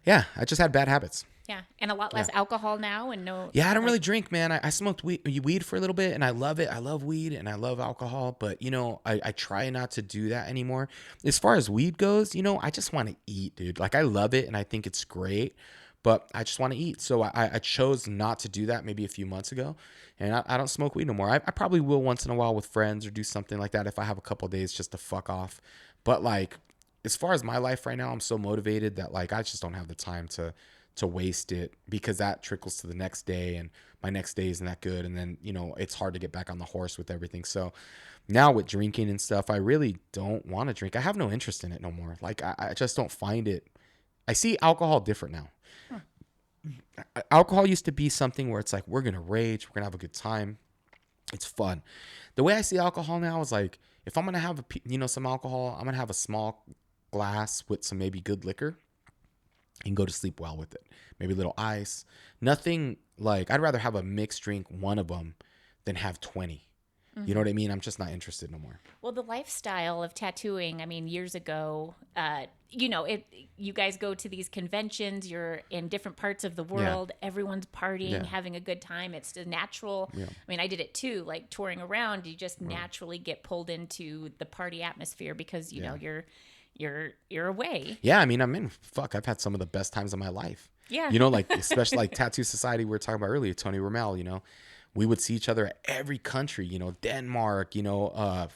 yeah, I just had bad habits. Yeah, and a lot less alcohol now, and no. Yeah, I don't really drink, man. I smoked weed for a little bit, and I love it. I love weed, and I love alcohol, but I try not to do that anymore. As far as weed goes, I just want to eat, dude. Like, I love it, and I think it's great, but I just want to eat. So I chose not to do that maybe a few months ago, and I don't smoke weed no more. I probably will once in a while with friends or do something like that if I have a couple of days just to fuck off. But like, as far as my life right now, I'm so motivated that like I just don't have the time to waste it, because that trickles to the next day, and my next day isn't that good, and then it's hard to get back on the horse with everything. So now with drinking and stuff, I really don't want to drink. I have no interest in it no more. Like I just don't find it. I see alcohol different now. Alcohol used to be something where it's like, we're gonna rage, we're gonna have a good time, it's fun. The way I see alcohol now is like, if I'm gonna have some alcohol, I'm gonna have a small glass with some maybe good liquor and go to sleep well with it. Maybe a little ice. Nothing like, I'd rather have a mixed drink, one of them, than have 20. You know what I mean? I'm just not interested no more. Well, the lifestyle of tattooing, I mean, years ago, you guys go to these conventions, you're in different parts of the world, everyone's partying, having a good time. It's a natural, I mean, I did it too, like touring around, you just naturally get pulled into the party atmosphere because, you know, you're away. Yeah, I mean, I've had some of the best times of my life. Yeah. Like, especially like Tattoo Society we were talking about earlier, Tony Rommel, we would see each other at every country, Denmark,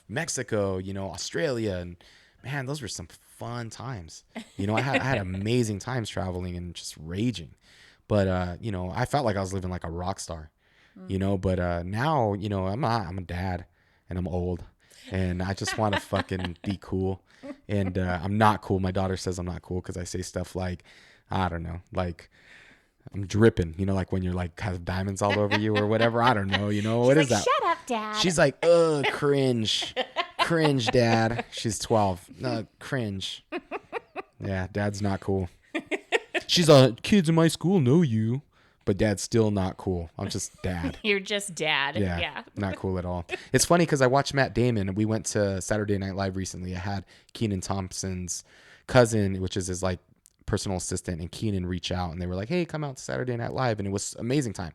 Mexico, Australia. And man, those were some fun times. I had amazing times traveling and just raging. But, I felt like I was living like a rock star, but now, I'm a dad and I'm old and I just want to fucking be cool. And I'm not cool. My daughter says I'm not cool because I say stuff like, I don't know, like, I'm dripping, like when you're like have diamonds all over you or whatever. I don't know, what She's is that? Shut up, Dad. She's like, ugh, cringe. Cringe, Dad. She's 12. No, cringe. Yeah, Dad's not cool. She's kids in my school know you, but Dad's still not cool. I'm just Dad. You're just Dad. Yeah. Not cool at all. It's funny because I watched Matt Damon and we went to Saturday Night Live recently. I had Kenan Thompson's cousin, which is his like personal assistant, and Kenan reach out and they were like, hey, come out to Saturday Night Live, and it was amazing time.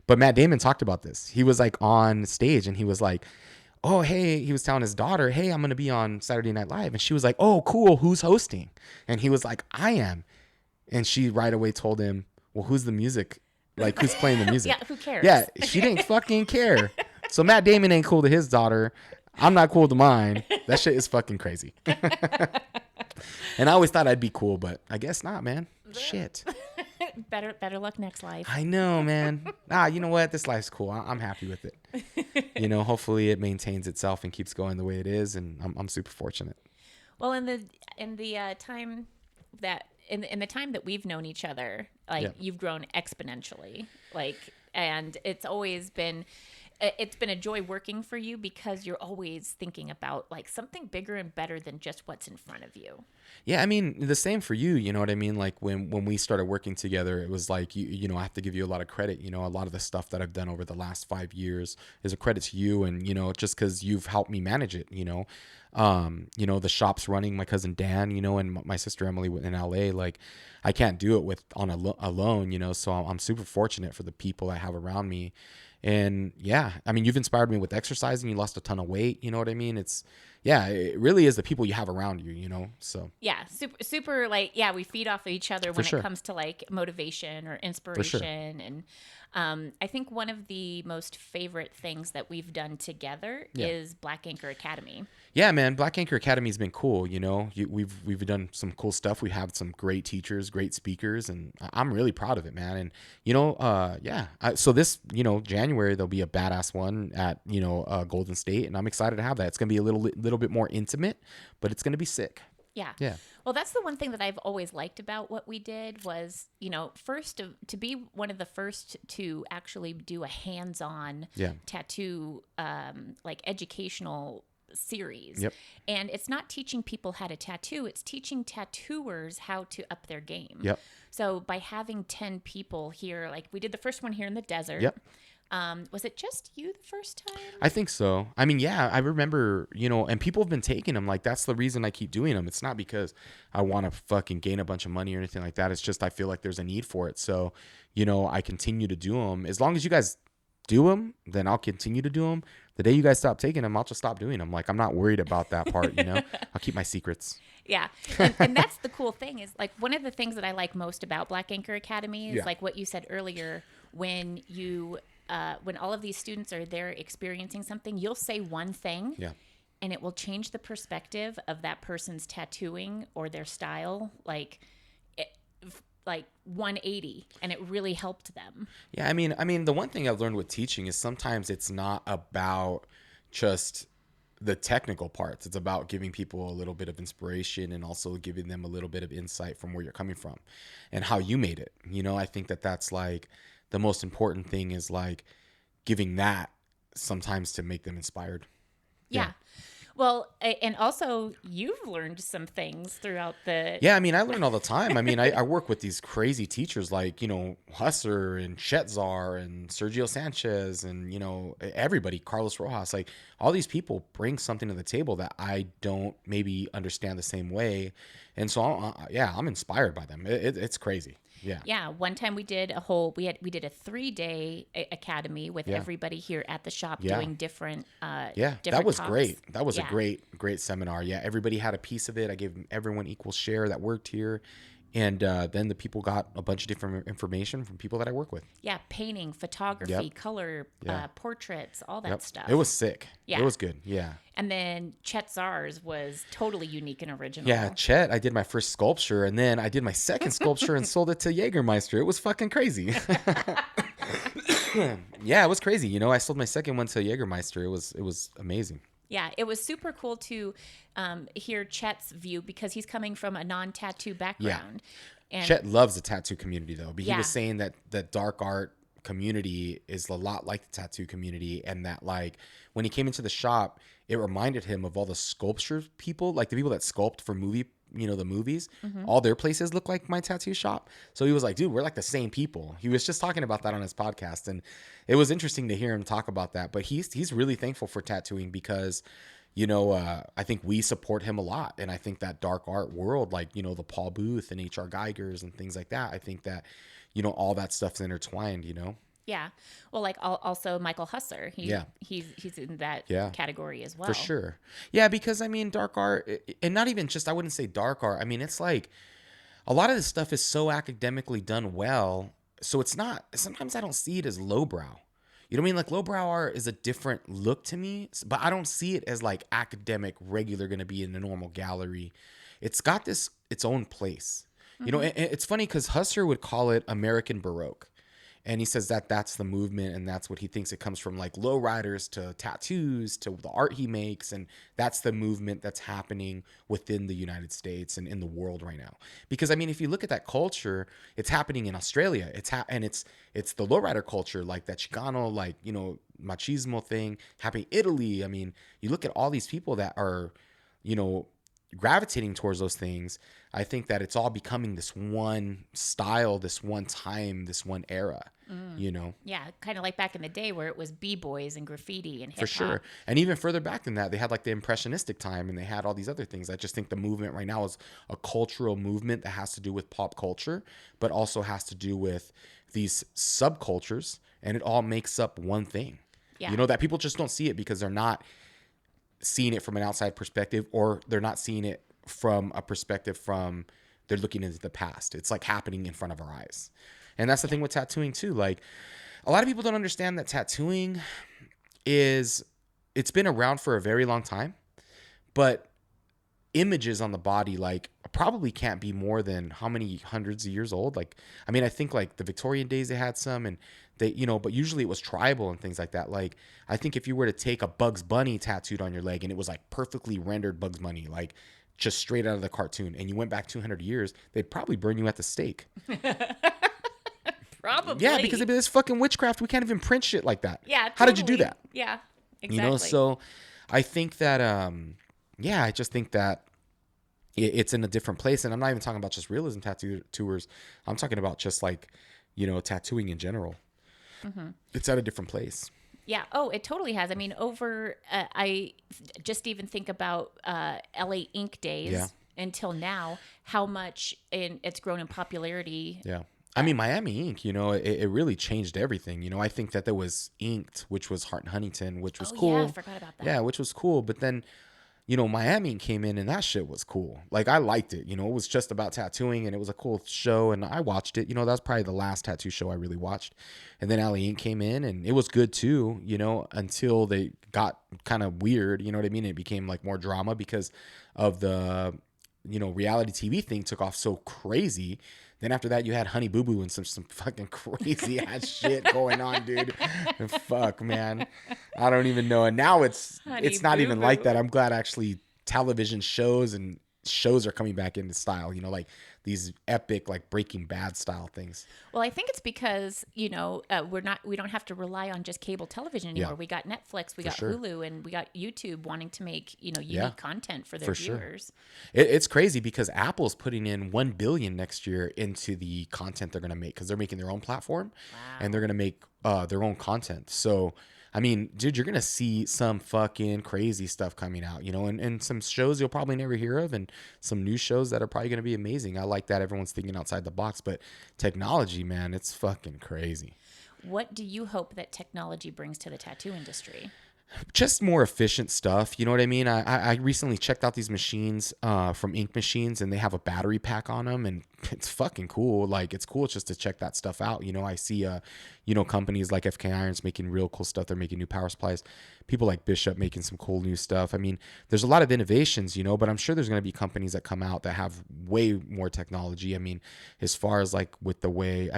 But Matt Damon talked about this. He was like on stage and he was like, oh, hey, he was telling his daughter, hey, I'm going to be on Saturday Night Live. And she was like, oh, cool, who's hosting? And he was like, I am. And she right away told him, well, who's the music? Like, who's playing the music? Yeah, who cares? Yeah, she didn't fucking care. So Matt Damon ain't cool to his daughter. I'm not cool to mine. That shit is fucking crazy. And I always thought I'd be cool, but I guess not, man. Shit. Better luck next life. I know, man. You know what? This life's cool. I'm happy with it. Hopefully it maintains itself and keeps going the way it is, and I'm super fortunate. Well, in the time that we've known each other, like you've grown exponentially, and it's been a joy working for you because you're always thinking about like something bigger and better than just what's in front of you. Yeah, I mean, the same for you, you know what I mean? Like when we started working together, it was like, I have to give you a lot of credit. A lot of the stuff that I've done over the last 5 years is a credit to you. And, just because you've helped me manage it, the shop's running, my cousin Dan, and my sister Emily in LA, like I can't do it alone, so I'm super fortunate for the people I have around me. And yeah, I mean, you've inspired me with exercising. You lost a ton of weight. You know what I mean? It really is the people you have around you, so. Yeah. Super we feed off of each other when it comes to like motivation or inspiration. And I think one of the most favorite things that we've done together is Black Anchor Academy. Yeah, man. Black Anchor Academy has been cool. We've done some cool stuff. We have some great teachers, great speakers, and I'm really proud of it, man. And, so this, January, there'll be a badass one at, Golden State, and I'm excited to have that. It's going to be a little bit more intimate, but it's going to be sick. Yeah. Yeah. Well, that's the one thing that I've always liked about what we did was, first to be one of the first to actually do a hands-on tattoo, educational series. Yep. And it's not teaching people how to tattoo, it's teaching tattooers how to up their game. Yep. So by having 10 people here, like we did the first one here in the desert. Yep. Was it just you the first time? I think so. I mean, yeah, I remember, and people have been taking them. Like, that's the reason I keep doing them. It's not because I want to fucking gain a bunch of money or anything like that. It's just I feel like there's a need for it. So, I continue to do them. As long as you guys do them, then I'll continue to do them. The day you guys stop taking them, I'll just stop doing them. Like, I'm not worried about that part, I'll keep my secrets. Yeah. And that's the cool thing is like one of the things that I like most about Black Anchor Academy is Yeah. like what you said earlier when all of these students are there experiencing something, you'll say one thing Yeah. and it will change the perspective of that person's tattooing or their style like 180, and it really helped them. Yeah, I mean, the one thing I've learned with teaching is sometimes it's not about just the technical parts. It's about giving people a little bit of inspiration and also giving them a little bit of insight from where you're coming from and how you made it. I think that that's like the most important thing is like giving that sometimes to make them inspired. Yeah. Well, and also you've learned some things throughout the. Yeah, I mean, I learn all the time. I mean, I work with these crazy teachers like, Husser and Shetzar and Sergio Sanchez and, everybody, Carlos Rojas. Like, all these people bring something to the table that I don't maybe understand the same way. And so, I'm inspired by them. It's crazy. Yeah. Yeah. One time we did we did a 3-day academy with everybody here at the shop doing different. That different was talks. great. That was a great seminar. Yeah. Everybody had a piece of it. I gave everyone equal share that worked here. And then the people got a bunch of different information from people that I work with. Yeah. Painting, photography, color, portraits, all that stuff. It was sick. Yeah. It was good. Yeah. And then Chet Czar's was totally unique and original. Yeah, Chet, I did my first sculpture, and then I did my second sculpture and sold it to Jägermeister. It was fucking crazy. Yeah, it was crazy. I sold my second one to Jägermeister. It was amazing. Yeah, it was super cool to hear Chet's view because he's coming from a non-tattoo background. Yeah. And Chet loves the tattoo community, though. But he was saying that dark art community is a lot like the tattoo community, and that like when he came into the shop, it reminded him of all the sculpture people, like the people that sculpt for the movies. All their places look like my tattoo shop. So he was like, dude, we're like the same people. He was just talking about that on his podcast, and it was interesting to hear him talk about that. But he's really thankful for tattooing because I think we support him a lot, and I think that dark art world, like the Paul Booth and H.R. Geigers and things like that, I think that all that stuff's intertwined. Yeah. Well, like also Michael Husser. He's in that category as well. For sure. Yeah, because I mean, dark art, and not even just, I wouldn't say dark art. I mean, it's like a lot of this stuff is so academically done well. So it's not, sometimes I don't see it as lowbrow. You know what I mean? Like lowbrow art is a different look to me, but I don't see it as like academic, regular, going to be in a normal gallery. It's got its own place. It's funny because Husser would call it American Baroque. And he says that that's the movement, and that's what he thinks it comes from, like lowriders to tattoos to the art he makes. And that's the movement that's happening within the United States and in the world right now. Because, I mean, if you look at that culture, it's happening in Australia. It's the lowrider culture, like that Chicano, like, machismo thing happening in Italy. I mean, you look at all these people that are, gravitating towards those things. I think that it's all becoming this one style, this one time, this one era, Yeah, kind of like back in the day where it was b-boys and graffiti and hip-hop. For sure. And even further back than that, they had like the impressionistic time, and they had all these other things. I just think the movement right now is a cultural movement that has to do with pop culture, but also has to do with these subcultures, and it all makes up one thing. Yeah. That people just don't see it because they're not seeing it from an outside perspective, or they're not seeing it from a perspective from they're looking into the past. It's like happening in front of our eyes. And that's the thing with tattooing too. Like a lot of people don't understand that tattooing it's been around for a very long time, but images on the body like probably can't be more than how many hundreds of years old. Like, I mean, I think like the Victorian days they had some, and they, but usually it was tribal and things like that. Like, I think if you were to take a Bugs Bunny tattooed on your leg and it was like perfectly rendered Bugs Bunny, like just straight out of the cartoon, and you went back 200 years, they'd probably burn you at the stake. Probably. Yeah, because it'd be this fucking witchcraft. We can't even print shit like that. Yeah, totally. How did you do that? Yeah, exactly. So I think that, I just think that it's in a different place. And I'm not even talking about just realism tattooers. I'm talking about just like, tattooing in general. Mm-hmm. It's at a different place. Yeah. Oh, it totally has. I mean, I just even think about LA Ink days until now, how much it's grown in popularity. Yeah. I mean, Miami Ink, it really changed everything. I think that there was Inked, which was Hart and Huntington, which was cool. Yeah, I forgot about that. Yeah, which was cool. But then, Miami came in and that shit was cool. Like I liked it. It was just about tattooing and it was a cool show and I watched it. That was probably the last tattoo show I really watched. And then LA Ink came in and it was good too, until they got kind of weird. You know what I mean? It became like more drama because of the, reality TV thing took off so crazy. Then after that, you had Honey Boo Boo and some fucking crazy ass shit going on, dude. Fuck, man. I don't even know. And now it's not even like that. I'm glad actually television shows are coming back into style, like these epic, like Breaking Bad style things. Well, I think it's because, we don't have to rely on just cable television anymore. Yeah. We got Netflix, we got sure. Hulu, and we got YouTube wanting to make, unique content for their viewers. Sure. It's crazy because Apple's putting in $1 billion next year into the content they're going to make because they're making their own platform and they're going to make their own content. So, I mean, dude, you're going to see some fucking crazy stuff coming out, and some shows you'll probably never hear of and some new shows that are probably going to be amazing. I like that everyone's thinking outside the box, but technology, man, it's fucking crazy. What do you hope that technology brings to the tattoo industry? Just more efficient stuff. You know what I mean? I recently checked out these machines from Ink Machines and they have a battery pack on them and it's fucking cool. Like it's cool just to check that stuff out. I see, companies like FK Irons making real cool stuff. They're making new power supplies. People like Bishop making some cool new stuff. I mean, there's a lot of innovations, but I'm sure there's going to be companies that come out that have way more technology. I mean, as far as like with the way,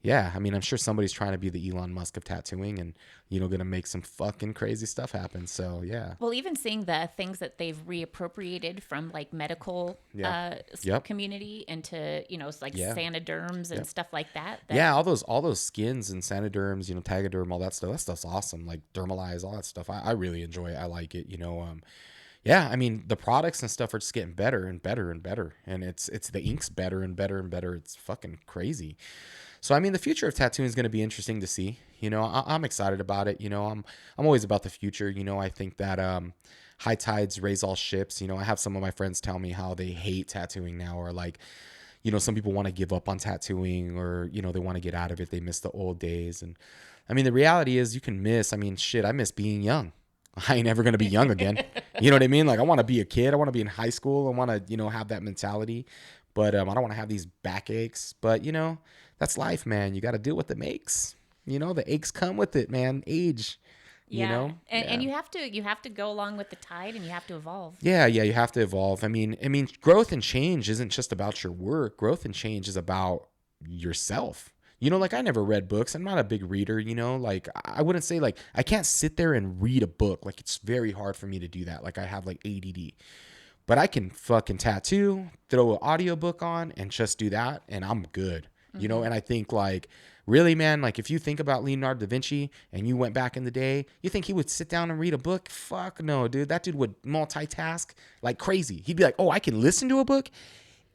yeah, I'm sure somebody's trying to be the Elon Musk of tattooing and, going to make some fucking crazy stuff happen. So, yeah. Well, even seeing the things that they've reappropriated from like medical community into, like Sanoderms and stuff like that. Yeah, all those skins and Sanoderms, Tegaderm, all that stuff. That stuff's awesome. Like Dermalize, all that stuff. I really enjoy it. I like it, Yeah, the products and stuff are just getting better and better and better. And it's the ink's better and better and better. It's fucking crazy. So, the future of tattooing is going to be interesting to see. I'm excited about it. I'm always about the future. I think that high tides raise all ships. I have some of my friends tell me how they hate tattooing now or like, some people want to give up on tattooing or, they want to get out of it. They miss the old days. And the reality is you can miss, I miss being young. I ain't ever going to be young again. You know what I mean? Like I want to be a kid. I want to be in high school. I want to, have that mentality, but I don't want to have these backaches, but that's life, man. You got to deal with the aches. The aches come with it, man. Age, and you have to go along with the tide and you have to evolve. Yeah, you have to evolve. Growth and change isn't just about your work. Growth and change is about yourself. Like I never read books. I'm not a big reader, like I wouldn't say like I can't sit there and read a book. Like it's very hard for me to do that. Like I have like ADD. But I can fucking tattoo, throw an audiobook on and just do that and I'm good. And I think like really, man, like if you think about Leonardo da Vinci and you went back in the day, you think he would sit down and read a book? Fuck no, dude. That dude would multitask like crazy. He'd be like, oh, I can listen to a book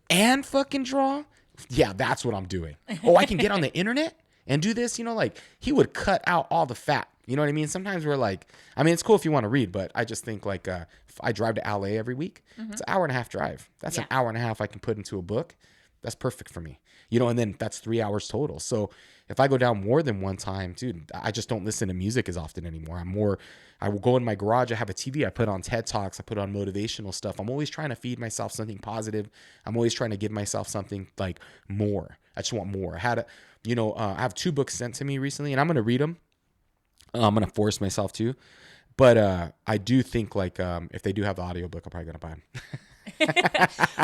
and fucking draw. Yeah, that's what I'm doing. Oh, I can get on the internet and do this. Like he would cut out all the fat. You know what I mean? Sometimes we're like, it's cool if you want to read, but I just think like if I drive to LA every week, it's an hour and a half drive. That's an hour and a half I can put into a book. That's perfect for me. And then that's 3 hours total. So if I go down more than one time, dude, I just don't listen to music as often anymore. I will go in my garage. I have a TV. I put on Tat Talks. I put on motivational stuff. I'm always trying to feed myself something positive. I'm always trying to give myself something like more. I just want more. I have 2 books sent to me recently and I'm going to read them. I'm going to force myself to, but I do think like if they do have the audiobook, I'm probably going to buy them.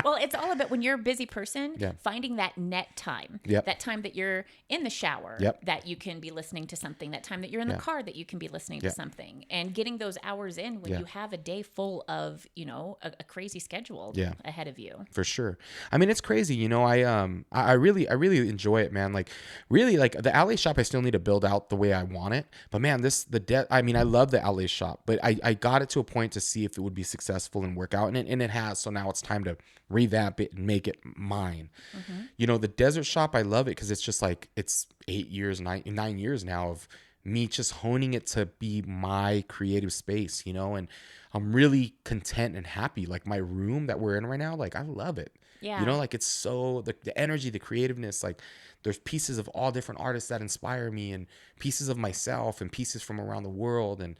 Well, it's all about when you're a busy person, finding that net time, Yep. that time that you're in the shower, Yep. that you can be listening to something, that time that you're in the car that you can be listening to something, and getting those hours in when you have a day full of, a crazy schedule ahead of you. For sure. It's crazy. I really enjoy it, man. Like really like the LA shop, I still need to build out the way I want it, but man, I love the LA shop, but I got it to a point to see if it would be successful and work out and it has. So now it's time to revamp it and make it mine. Mm-hmm. The desert shop, I love it because it's just like it's 9 years now of me just honing it to be my creative space, and I'm really content and happy. Like my room that we're in right now, like I love it. Yeah. Like it's so the energy, the creativeness, like there's pieces of all different artists that inspire me and pieces of myself and pieces from around the world. And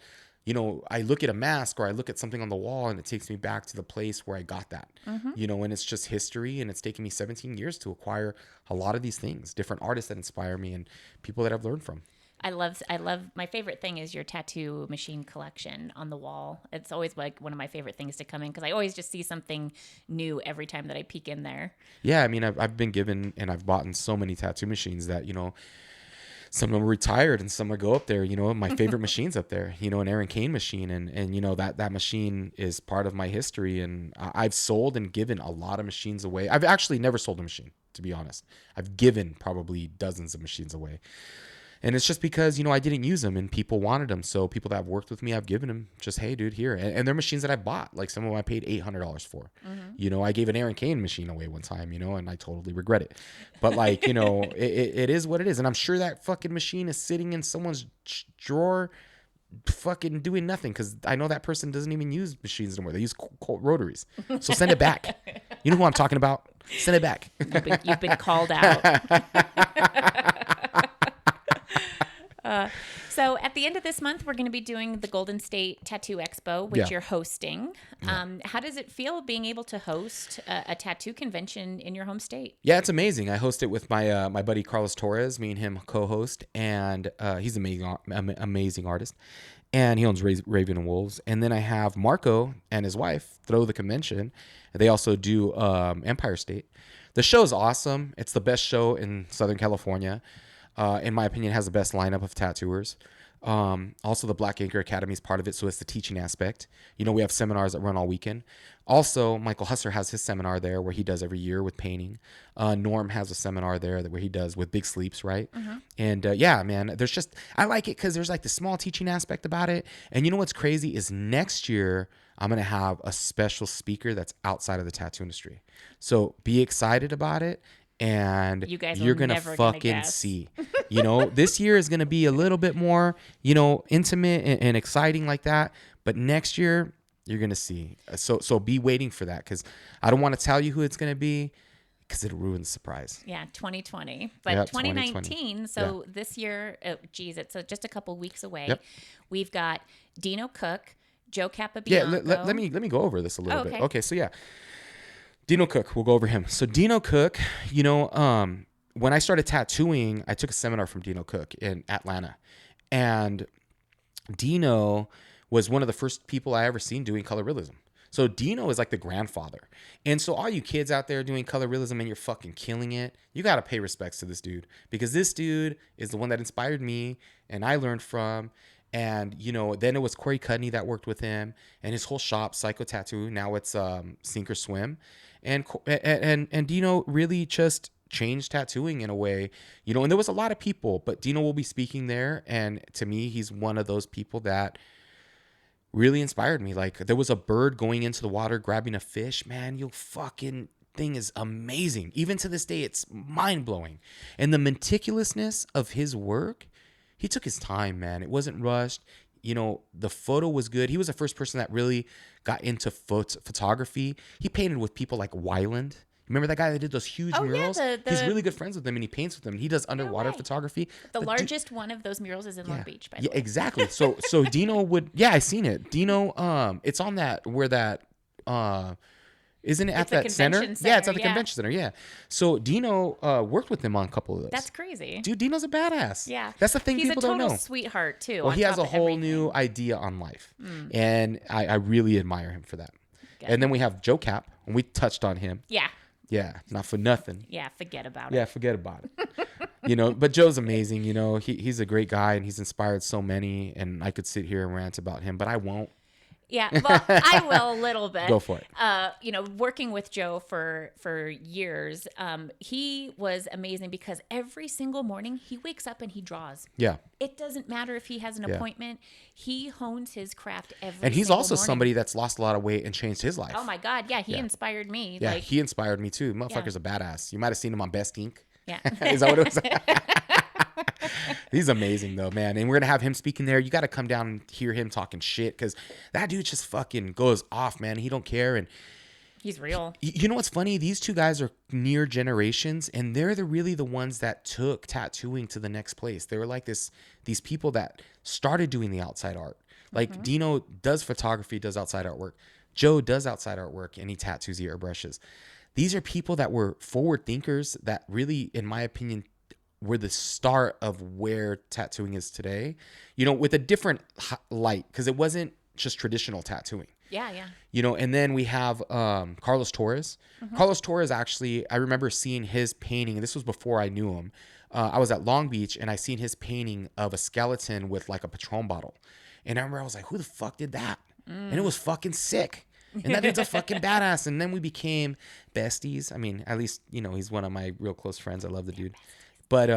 I look at a mask or I look at something on the wall and it takes me back to the place where I got that, and it's just history, and it's taken me 17 years to acquire a lot of these things, different artists that inspire me and people that I've learned from. I love my favorite thing is your tattoo machine collection on the wall. It's always like one of my favorite things to come in because I always just see something new every time that I peek in there. Yeah, I mean, I've been given and I've bought in so many tattoo machines that, some of them are retired and some I go up there, my favorite machine's up there, an Aaron Kane machine. And that machine is part of my history. And I've sold and given a lot of machines away. I've actually never sold a machine, to be honest. I've given probably dozens of machines away. And it's just because, I didn't use them and people wanted them. So people that have worked with me, I've given them just, hey, dude, here. And they're machines that I bought. Like some of them I paid $800 for. I gave an Aaron Kane machine away one time, and I totally regret it. But it is what it is. And I'm sure that fucking machine is sitting in someone's drawer fucking doing nothing because I know that person doesn't even use machines anymore. They use Colt rotaries. So send it back. You know who I'm talking about? Send it back. You've been called out. So at the end of this month, we're going to be doing the Golden State Tattoo Expo, which you're hosting. How does it feel being able to host a tattoo convention in your home state? Yeah, it's amazing. I host it with my my buddy Carlos Torres. Me and him co-host, and he's an amazing artist. And he owns Raven and Wolves. And then I have Marco and his wife throw the convention. They also do Empire State. The show is awesome. It's the best show in Southern California. In my opinion, has the best lineup of tattooers. Also, the Black Anchor Academy is part of it, so it's the teaching aspect. We have seminars that run all weekend. Also, Michael Husser has his seminar there where he does every year with painting. Norm has a seminar there where he does with Big Sleeps, right? And yeah, man, I like it because there's like the small teaching aspect about it. And you know what's crazy is next year, I'm going to have a special speaker that's outside of the tattoo industry. So be excited about it. And you're going to fucking see, this year is going to be a little bit more, intimate and exciting like that. But next year you're going to see. So be waiting for that. Cause I don't want to tell you who it's going to be because it'll ruin the surprise. Yeah. 2020, but 2019. So this year, it's just a couple weeks away. Yep. We've got Dino Cook, Joe Capabianco. Yeah. Let me go over this a little bit. Okay. So yeah. Dino Cook, we'll go over him. So Dino Cook, when I started tattooing, I took a seminar from Dino Cook in Atlanta. And Dino was one of the first people I ever seen doing color realism. So Dino is like the grandfather. And so all you kids out there doing color realism and you're fucking killing it, you got to pay respects to this dude. Because this dude is the one that inspired me and I learned from. And, then it was Corey Cudney that worked with him and his whole shop, Psycho Tattoo. Now it's Sink or Swim. And Dino really just changed tattooing in a way, and there was a lot of people, but Dino will be speaking there. And to me, he's one of those people that really inspired me. Like there was a bird going into the water, grabbing a fish, man, you fucking thing is amazing. Even to this day, it's mind blowing. And the meticulousness of his work, he took his time, man. It wasn't rushed. The photo was good. He was the first person that really got into photography. He painted with people like Wyland. Remember that guy that did those huge murals? Yeah, He's really good friends with him, and he paints with them. He does underwater photography. The largest one of those murals is in Long Beach, by the way. Exactly. So Dino would, I seen it. Dino, it's on that where that. Isn't it at that center? Yeah, it's at the convention center. Yeah. So Dino worked with him on a couple of those. That's crazy. Dude, Dino's a badass. Yeah. That's the thing people don't know. He's a total sweetheart, too. Well, he has a whole new idea on life. And I really admire him for that. Good. And then we have Joe Cap, and we touched on him. Yeah. Yeah, not for nothing. Yeah, forget about it. Yeah, forget about it. But Joe's amazing. He's a great guy, and he's inspired so many, and I could sit here and rant about him, but I won't. Yeah, well, I will a little bit. Go for it. Working with Joe for years, he was amazing because every single morning he wakes up and he draws. Yeah. It doesn't matter if he has an appointment. He hones his craft every And he's single also morning. Somebody that's lost a lot of weight and changed his life. Oh, my God. Yeah, he inspired me. Yeah, he inspired me too. Motherfucker's a badass. You might have seen him on Best Ink. Yeah. Is that what it was? He's amazing though, man. And we're going to have him speaking there. You got to come down and hear him talking shit because that dude just fucking goes off, man. He don't care. And he's real. You know what's funny? These two guys are near generations and they're really the ones that took tattooing to the next place. They were like these people that started doing the outside art. Like Dino does photography, does outside artwork. Joe does outside artwork, and he tattoos, he airbrushes. These are people that were forward thinkers that really, in my opinion, were the start of where tattooing is today, with a different light, because it wasn't just traditional tattooing. Yeah, yeah. And then we have Carlos Torres. Carlos Torres, actually, I remember seeing his painting, and this was before I knew him. I was at Long Beach, and I seen his painting of a skeleton with like a Patron bottle. And I remember I was like, who the fuck did that? And it was fucking sick. And that dude's a fucking badass. And then we became besties. I mean, at least, he's one of my real close friends. I love the dude. But,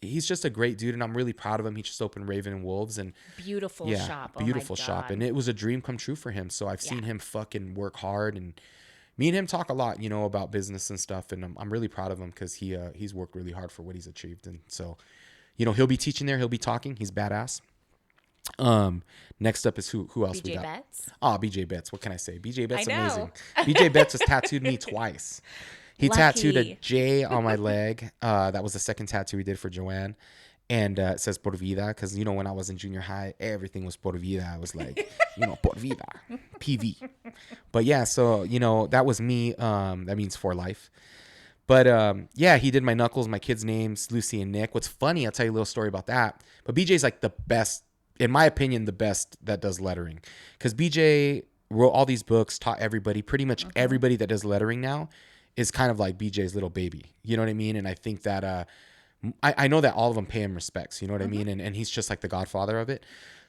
he's just a great dude, and I'm really proud of him. He just opened Raven and Wolves, and beautiful shop. Beautiful shop. And it was a dream come true for him. So I've seen him fucking work hard, and me and him talk a lot, about business and stuff. And I'm really proud of him because he's worked really hard for what he's achieved. And so, he'll be teaching there. He'll be talking. He's badass. Next up is who else we got? Betts. Oh, BJ Betts. What can I say? BJ Betts amazing. BJ Betts has tattooed me twice. He tattooed a J on my leg. That was the second tattoo he did for Joanne. And it says Por Vida, because, when I was in junior high, everything was Por Vida. I was like, Por Vida, PV. But yeah, so, that was me. That means for life. But he did my knuckles, my kids' names, Lucy and Nick. What's funny, I'll tell you a little story about that. But BJ's like the best, in my opinion, the best that does lettering. Because BJ wrote all these books, taught everybody, pretty much everybody that does lettering now is kind of like BJ's little baby. You know what I mean? And I think that I know that all of them pay him respects. You know what I mean? And he's just like the godfather of it.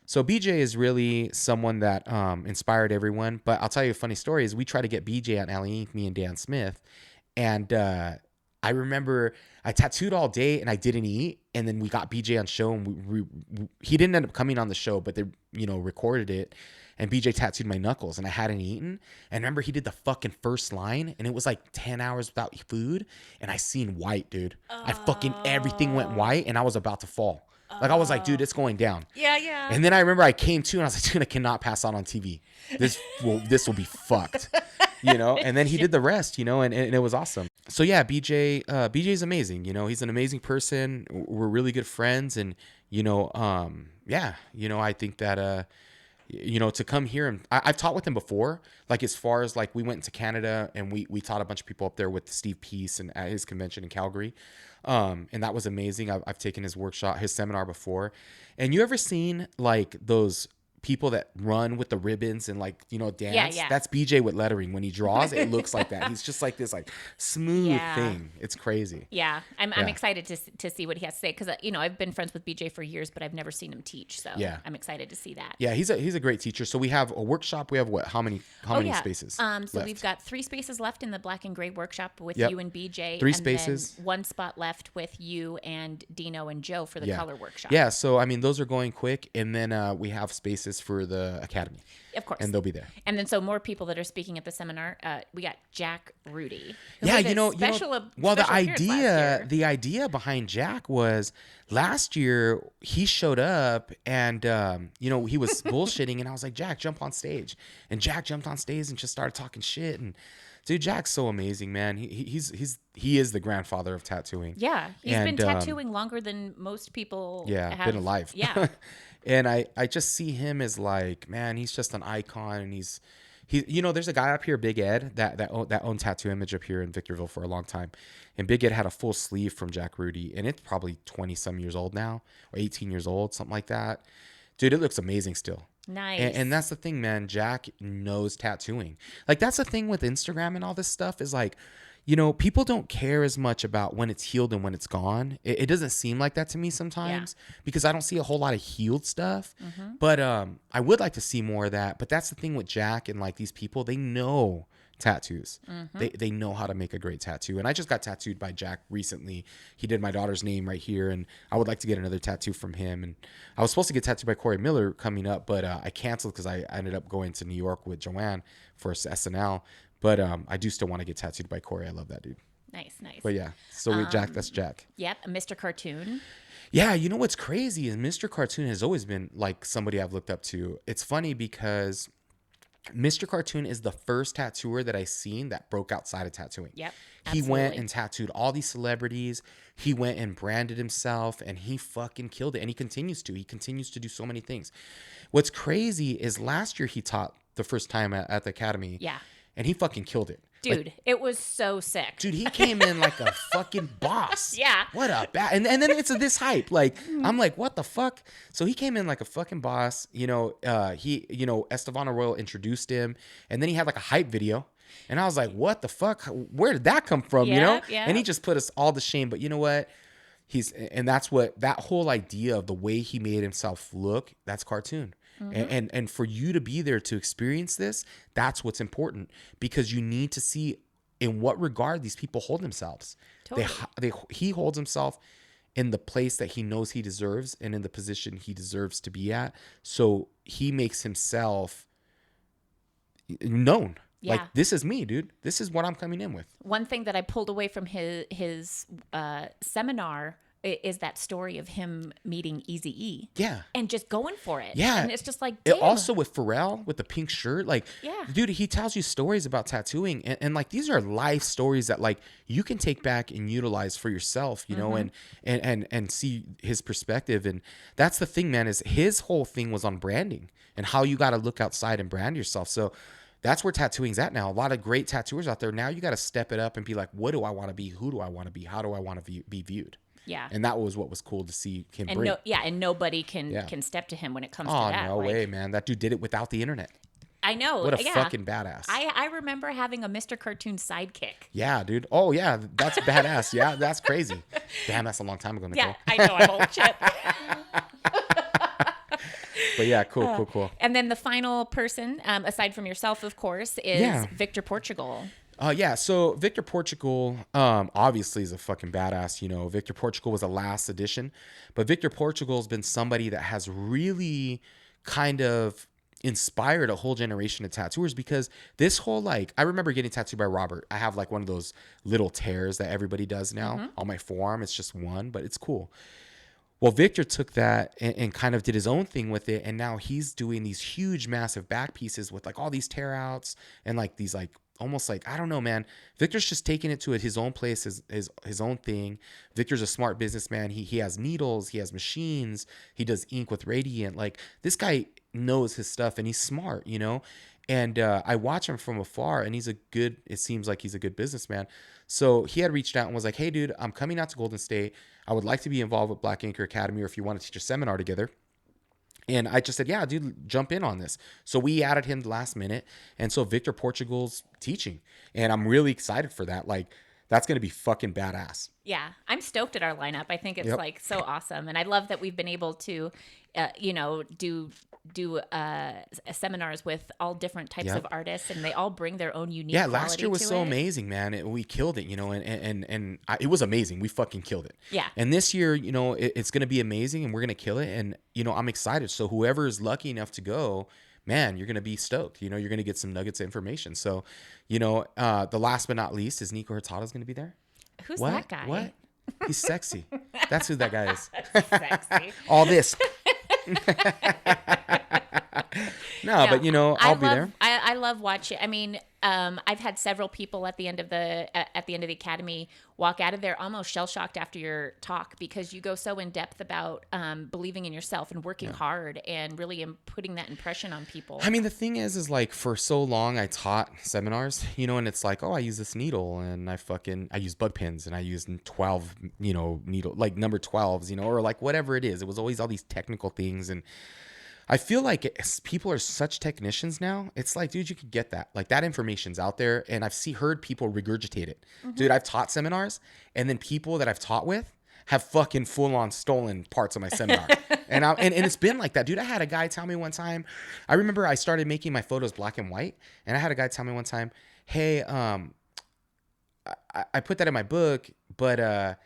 So BJ is really someone that inspired everyone. But I'll tell you a funny story is we tried to get BJ at Alley Inc., me and Dan Smith. And I remember I tattooed all day and I didn't eat. And then we got BJ on show, and he didn't end up coming on the show, but they, recorded it. And BJ tattooed my knuckles, and I hadn't eaten. And remember, he did the fucking first line, and it was like 10 hours without food. And I seen white, dude. I fucking, everything went white, and I was about to fall. Like, I was like, dude, it's going down. Yeah, yeah. And then I remember I came to, and I was like, dude, I cannot pass out on TV. This will be fucked. And then he did the rest, and it was awesome. So yeah, BJ's amazing. He's an amazing person. We're really good friends. And, I think that, to come here, and I've taught with him before, like as far as like we went to Canada and we taught a bunch of people up there with Steve Peace and at his convention in Calgary. And that was amazing. I've taken his workshop, his seminar before. And you ever seen like those people that run with the ribbons and like, dance? Yeah. That's BJ with lettering. When he draws, it looks like that. He's just like this like smooth thing. It's crazy. Yeah. I'm excited to see what he has to say, because, I've been friends with BJ for years, but I've never seen him teach. So I'm excited to see that. Yeah, he's a great teacher. So we have a workshop. We have how many spaces? So left? We've got 3 spaces left in the black and gray workshop with you and BJ. 3 spaces. Then 1 spot left with you and Dino and Joe for the color workshop. Yeah. So, I mean, those are going quick. And then we have spaces for the academy. Of course. And they'll be there. And then so more people that are speaking at the seminar. We got Jack Rudy. Yeah, the idea behind Jack was last year he showed up and he was bullshitting, and I was like, Jack, jump on stage. And Jack jumped on stage and just started talking shit. And dude, Jack's so amazing, man. He is the grandfather of tattooing. Yeah, he's been tattooing longer than most people. Have been alive. Yeah. And I just see him as like, man, he's just an icon. And he's there's a guy up here, Big Ed, that owned Tattoo Image up here in Victorville for a long time. And Big Ed had a full sleeve from Jack Rudy, and it's probably 20 some years old now, or 18 years old, something like that. Dude, it looks amazing still. Nice. And that's the thing, man. Jack knows tattooing. Like, that's the thing with Instagram and all this stuff is like, people don't care as much about when it's healed and when it's gone. It doesn't seem like that to me sometimes because I don't see a whole lot of healed stuff. Mm-hmm. But I would like to see more of that. But that's the thing with Jack and like these people, they know tattoos. Mm-hmm. They know how to make a great tattoo. And I just got tattooed by Jack recently. He did my daughter's name right here, and I would like to get another tattoo from him. And I was supposed to get tattooed by Corey Miller coming up, but I canceled because I ended up going to New York with Joanne for SNL. But I do still want to get tattooed by Corey. I love that dude. Nice. But yeah, so Jack, that's Jack. Yep, Mr. Cartoon. Yeah, what's crazy is Mr. Cartoon has always been like somebody I've looked up to. It's funny because Mr. Cartoon is the first tattooer that I seen that broke outside of tattooing. Yep. He Absolutely. went and tattooed all these celebrities. He went and branded himself, and he fucking killed it. And he continues to. He continues to do so many things. What's crazy is last year he taught the first time at the academy. Yeah. And he fucking killed it. Dude, it was so sick. Dude, he came in like a fucking boss. Yeah. What a and then it's this hype. Like, I'm like, what the fuck? So he came in like a fucking boss. Estevan Arroyo introduced him, and then he had like a hype video. And I was like, what the fuck? Where did that come from? Yeah. And he just put us all to shame. But you know what? That's what that whole idea of the way he made himself look, that's cartoon. And for you to be there to experience this, that's what's important, because you need to see in what regard these people hold themselves. Totally. He holds himself in the place that he knows he deserves and in the position he deserves to be at. So he makes himself known. Yeah. Like, this is me, dude. This is what I'm coming in with. One thing that I pulled away from his seminar is that story of him meeting Eazy-E. Yeah. And just going for it. Yeah. And it's just like, damn. Also with Pharrell, with the pink shirt, like, Yeah. dude, he tells you stories about tattooing. And like, these are life stories that like you can take back and utilize for yourself, you know, and see his perspective. And that's the thing, man, is his whole thing was on branding and how you got to look outside and brand yourself. So that's where tattooing's at now. A lot of great tattooers out there. Now you got to step it up and be like, what do I want to be? Who do I want to be? How do I want to be viewed? Yeah. And that was what was cool to see him And bring. and nobody can step to him when it comes to Oh, that. no way, man. That dude did it without the internet. I know. What a fucking badass. I remember having a Mr. Cartoon sidekick. Yeah, dude. Oh, yeah. That's badass. Yeah, that's crazy. Damn, that's a long time ago, Nicole. Yeah, I know. I'm old shit. But yeah, cool. And then the final person, aside from yourself, of course, is Victor Portugal. So Victor Portugal, obviously is a fucking badass. You know, Victor Portugal was the last edition, but Victor Portugal has been somebody that has really kind of inspired a whole generation of tattooers, because this whole, like, I remember getting tattooed by Robert. I have like one of those little tears that everybody does now on my forearm. It's just one, but it's cool. Well, Victor took that and kind of did his own thing with it. And now he's doing these huge, massive back pieces with like all these tear outs and like these like almost like, I don't know, man. Victor's just taking it to his own place, his own thing. Victor's a smart businessman. He has needles, he has machines, he does ink with Radiant. Like, this guy knows his stuff and he's smart, you know? And I watch him from afar, and it seems like he's a good businessman. So he had reached out and was like, hey, dude, I'm coming out to Golden State. I would like to be involved with Black Inker Academy, or if you want to teach a seminar together. And I just said, yeah, dude, jump in on this. So we added him the last minute. And so Victor Portugal's teaching. And I'm really excited for that. Like, that's going to be fucking badass. Yeah, I'm stoked at our lineup. I think it's like so awesome. And I love that we've been able to, do seminars with all different types of artists, and they all bring their own unique quality. Last year was so amazing, man. We killed it, you know, and it was amazing. We fucking killed it. Yeah. And this year, you know, it's going to be amazing, and we're going to kill it. And, you know, I'm excited. So whoever is lucky enough to go, man, you're going to be stoked. You know, you're going to get some nuggets of information. So, you know, the last but not least is Nikko Hurtado is going to be there. Who's that guy? What? He's sexy. That's who that guy is. Sexy. All this. No, but you know, I'll be there. I love watching. I mean, I've had several people at the end of the academy walk out of there almost shell shocked after your talk, because you go so in depth about believing in yourself and working hard and really putting that impression on people. I mean, the thing is like, for so long I taught seminars, you know, and it's like, oh, I use this needle and I use bug pins and I use 12, you know, needle, like number 12s, you know, or like whatever it is. It was always all these technical things. And I feel like people are such technicians now. It's like, dude, you could get that. Like, that information's out there, and I've heard people regurgitate it. Dude, I've taught seminars, and then people that I've taught with have fucking full on stolen parts of my seminar. and it's been like that. Dude, I had a guy tell me one time, I remember I started making my photos black and white, and I had a guy tell me one time, hey, I put that in my book, but I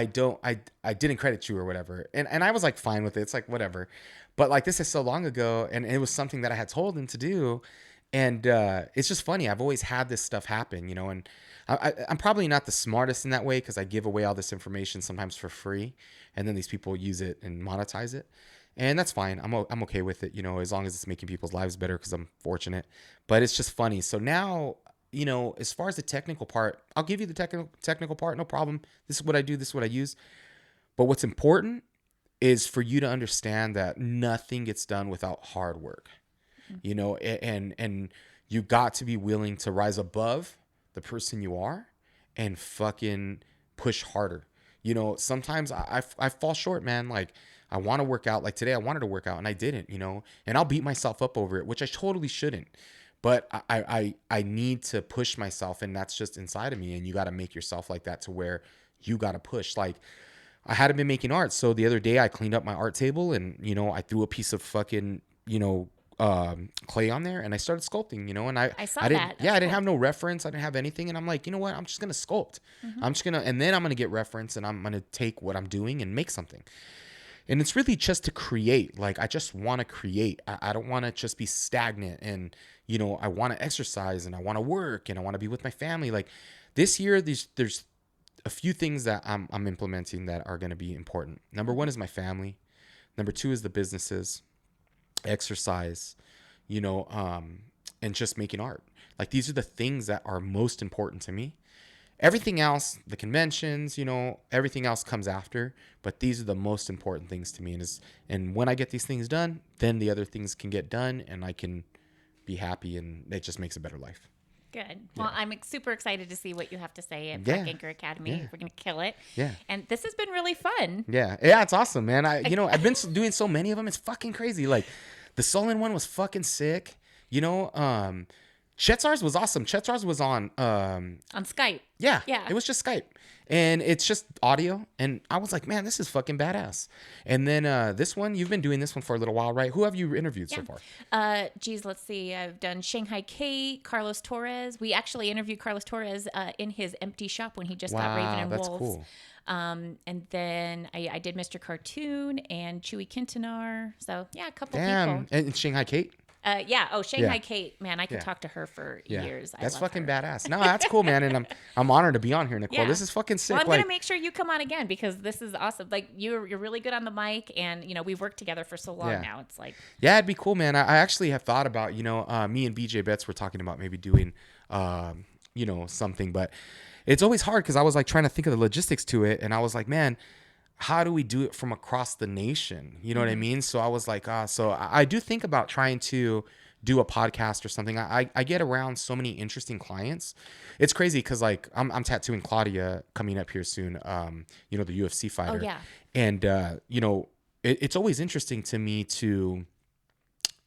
didn't credit you or whatever. And I was like fine with it. It's like, whatever. But like, this is so long ago, and it was something that I had told him to do. And it's just funny. I've always had this stuff happen, you know, and I'm probably not the smartest in that way, because I give away all this information sometimes for free, and then these people use it and monetize it. And that's fine. I'm okay with it, you know, as long as it's making people's lives better because I'm fortunate. But it's just funny. So now, you know, as far as the technical part, I'll give you the technical part, no problem. This is what I do, this is what I use. But what's important is for you to understand that nothing gets done without hard work. You know, and you got to be willing to rise above the person you are and fucking push harder. You know, sometimes I fall short, man. Like, I want to work out. Like today I wanted to work out and I didn't, you know, and I'll beat myself up over it, which I totally shouldn't. But I need to push myself, and that's just inside of me. And you got to make yourself like that to where you got to push. Like, I hadn't been making art. So the other day I cleaned up my art table and, you know, I threw a piece of fucking, you know, clay on there and I started sculpting, you know, and I saw didn't, that. yeah, I didn't have no reference. I didn't have anything. And I'm like, you know what? I'm just going to sculpt. And then I'm going to get reference and I'm going to take what I'm doing and make something. And it's really just to create. Like, I just want to create. I don't want to just be stagnant. And, you know, I want to exercise and I want to work and I want to be with my family. Like this year, there's a few things that I'm implementing that are going to be important. Number one is my family. Number two is the businesses, exercise, you know, and just making art. Like, these are the things that are most important to me. Everything else, the conventions, you know, everything else comes after, but these are the most important things to me. And when I get these things done, then the other things can get done and I can be happy, and it just makes a better life. Good. Well, I'm super excited to see what you have to say at Yeah. Black Anchor Academy. Yeah. We're going to kill it. Yeah. And this has been really fun. Yeah, it's awesome, man. I've been doing so many of them. It's fucking crazy. Like, the Solon one was fucking sick. You know, Chetzar's was awesome. Chetzar's was on Skype. Yeah. Yeah. It was just Skype. And it's just audio. And I was like, man, this is fucking badass. And then this one, you've been doing this one for a little while, right? Who have you interviewed so far? Let's see. I've done Shanghai Kate, Carlos Torres. We actually interviewed Carlos Torres in his empty shop when he just got Raven and that's Wolves. Cool. And then I did Mr. Cartoon and Chewy Quintanar. So, yeah, a couple Damn. people. And Shanghai Kate? Shanghai Kate, man, I could talk to her for years. That's fucking her. badass. No, that's cool, man, and I'm honored to be on here, Nichole. Yeah. This is fucking sick. Well, I'm gonna make sure you come on again because this is awesome. Like, you're really good on the mic, and you know we've worked together for so long now. It's like, yeah, it'd be cool, man. I actually have thought about, you know, me and BJ Betts were talking about maybe doing, you know, something, but it's always hard because I was like trying to think of the logistics to it, and I was like, man, how do we do it from across the nation? You know what I mean? So I was like, so I do think about trying to do a podcast or something. I get around so many interesting clients. It's crazy because like I'm tattooing Claudia coming up here soon. You know, the UFC fighter. Oh yeah. And you know, it's always interesting to me to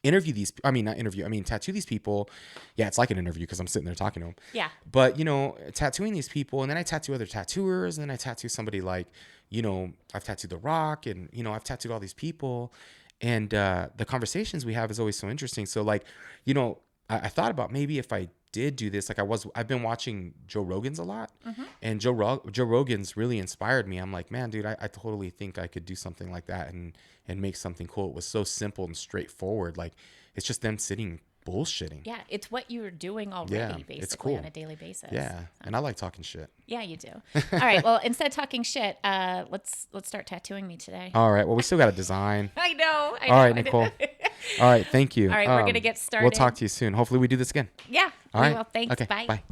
tattoo these people. Yeah, it's like an interview because I'm sitting there talking to them. Yeah. But, you know, tattooing these people, and then I tattoo other tattooers, and then I tattoo somebody like, you know, I've tattooed The Rock, and, you know, I've tattooed all these people. And the conversations we have is always so interesting. So, like, you know, I thought about maybe if I did do this, like I've been watching Joe Rogan's a lot, and Joe Rogan's really inspired me. I'm like, man, dude, I totally think I could do something like that and make something cool. It was so simple and straightforward. Like, it's just them sitting bullshitting. Yeah, it's what you're doing already, basically, it's cool. on a daily basis. Yeah, and I like talking shit. Yeah, you do. All right, well, instead of talking shit, let's start tattooing me today. All right, well, we still got a design. I know. All right, Nichole. All right, thank you. All right, we're gonna get started. We'll talk to you soon. Hopefully we do this again. Yeah. All right. Well, thanks. Okay, Bye. Bye.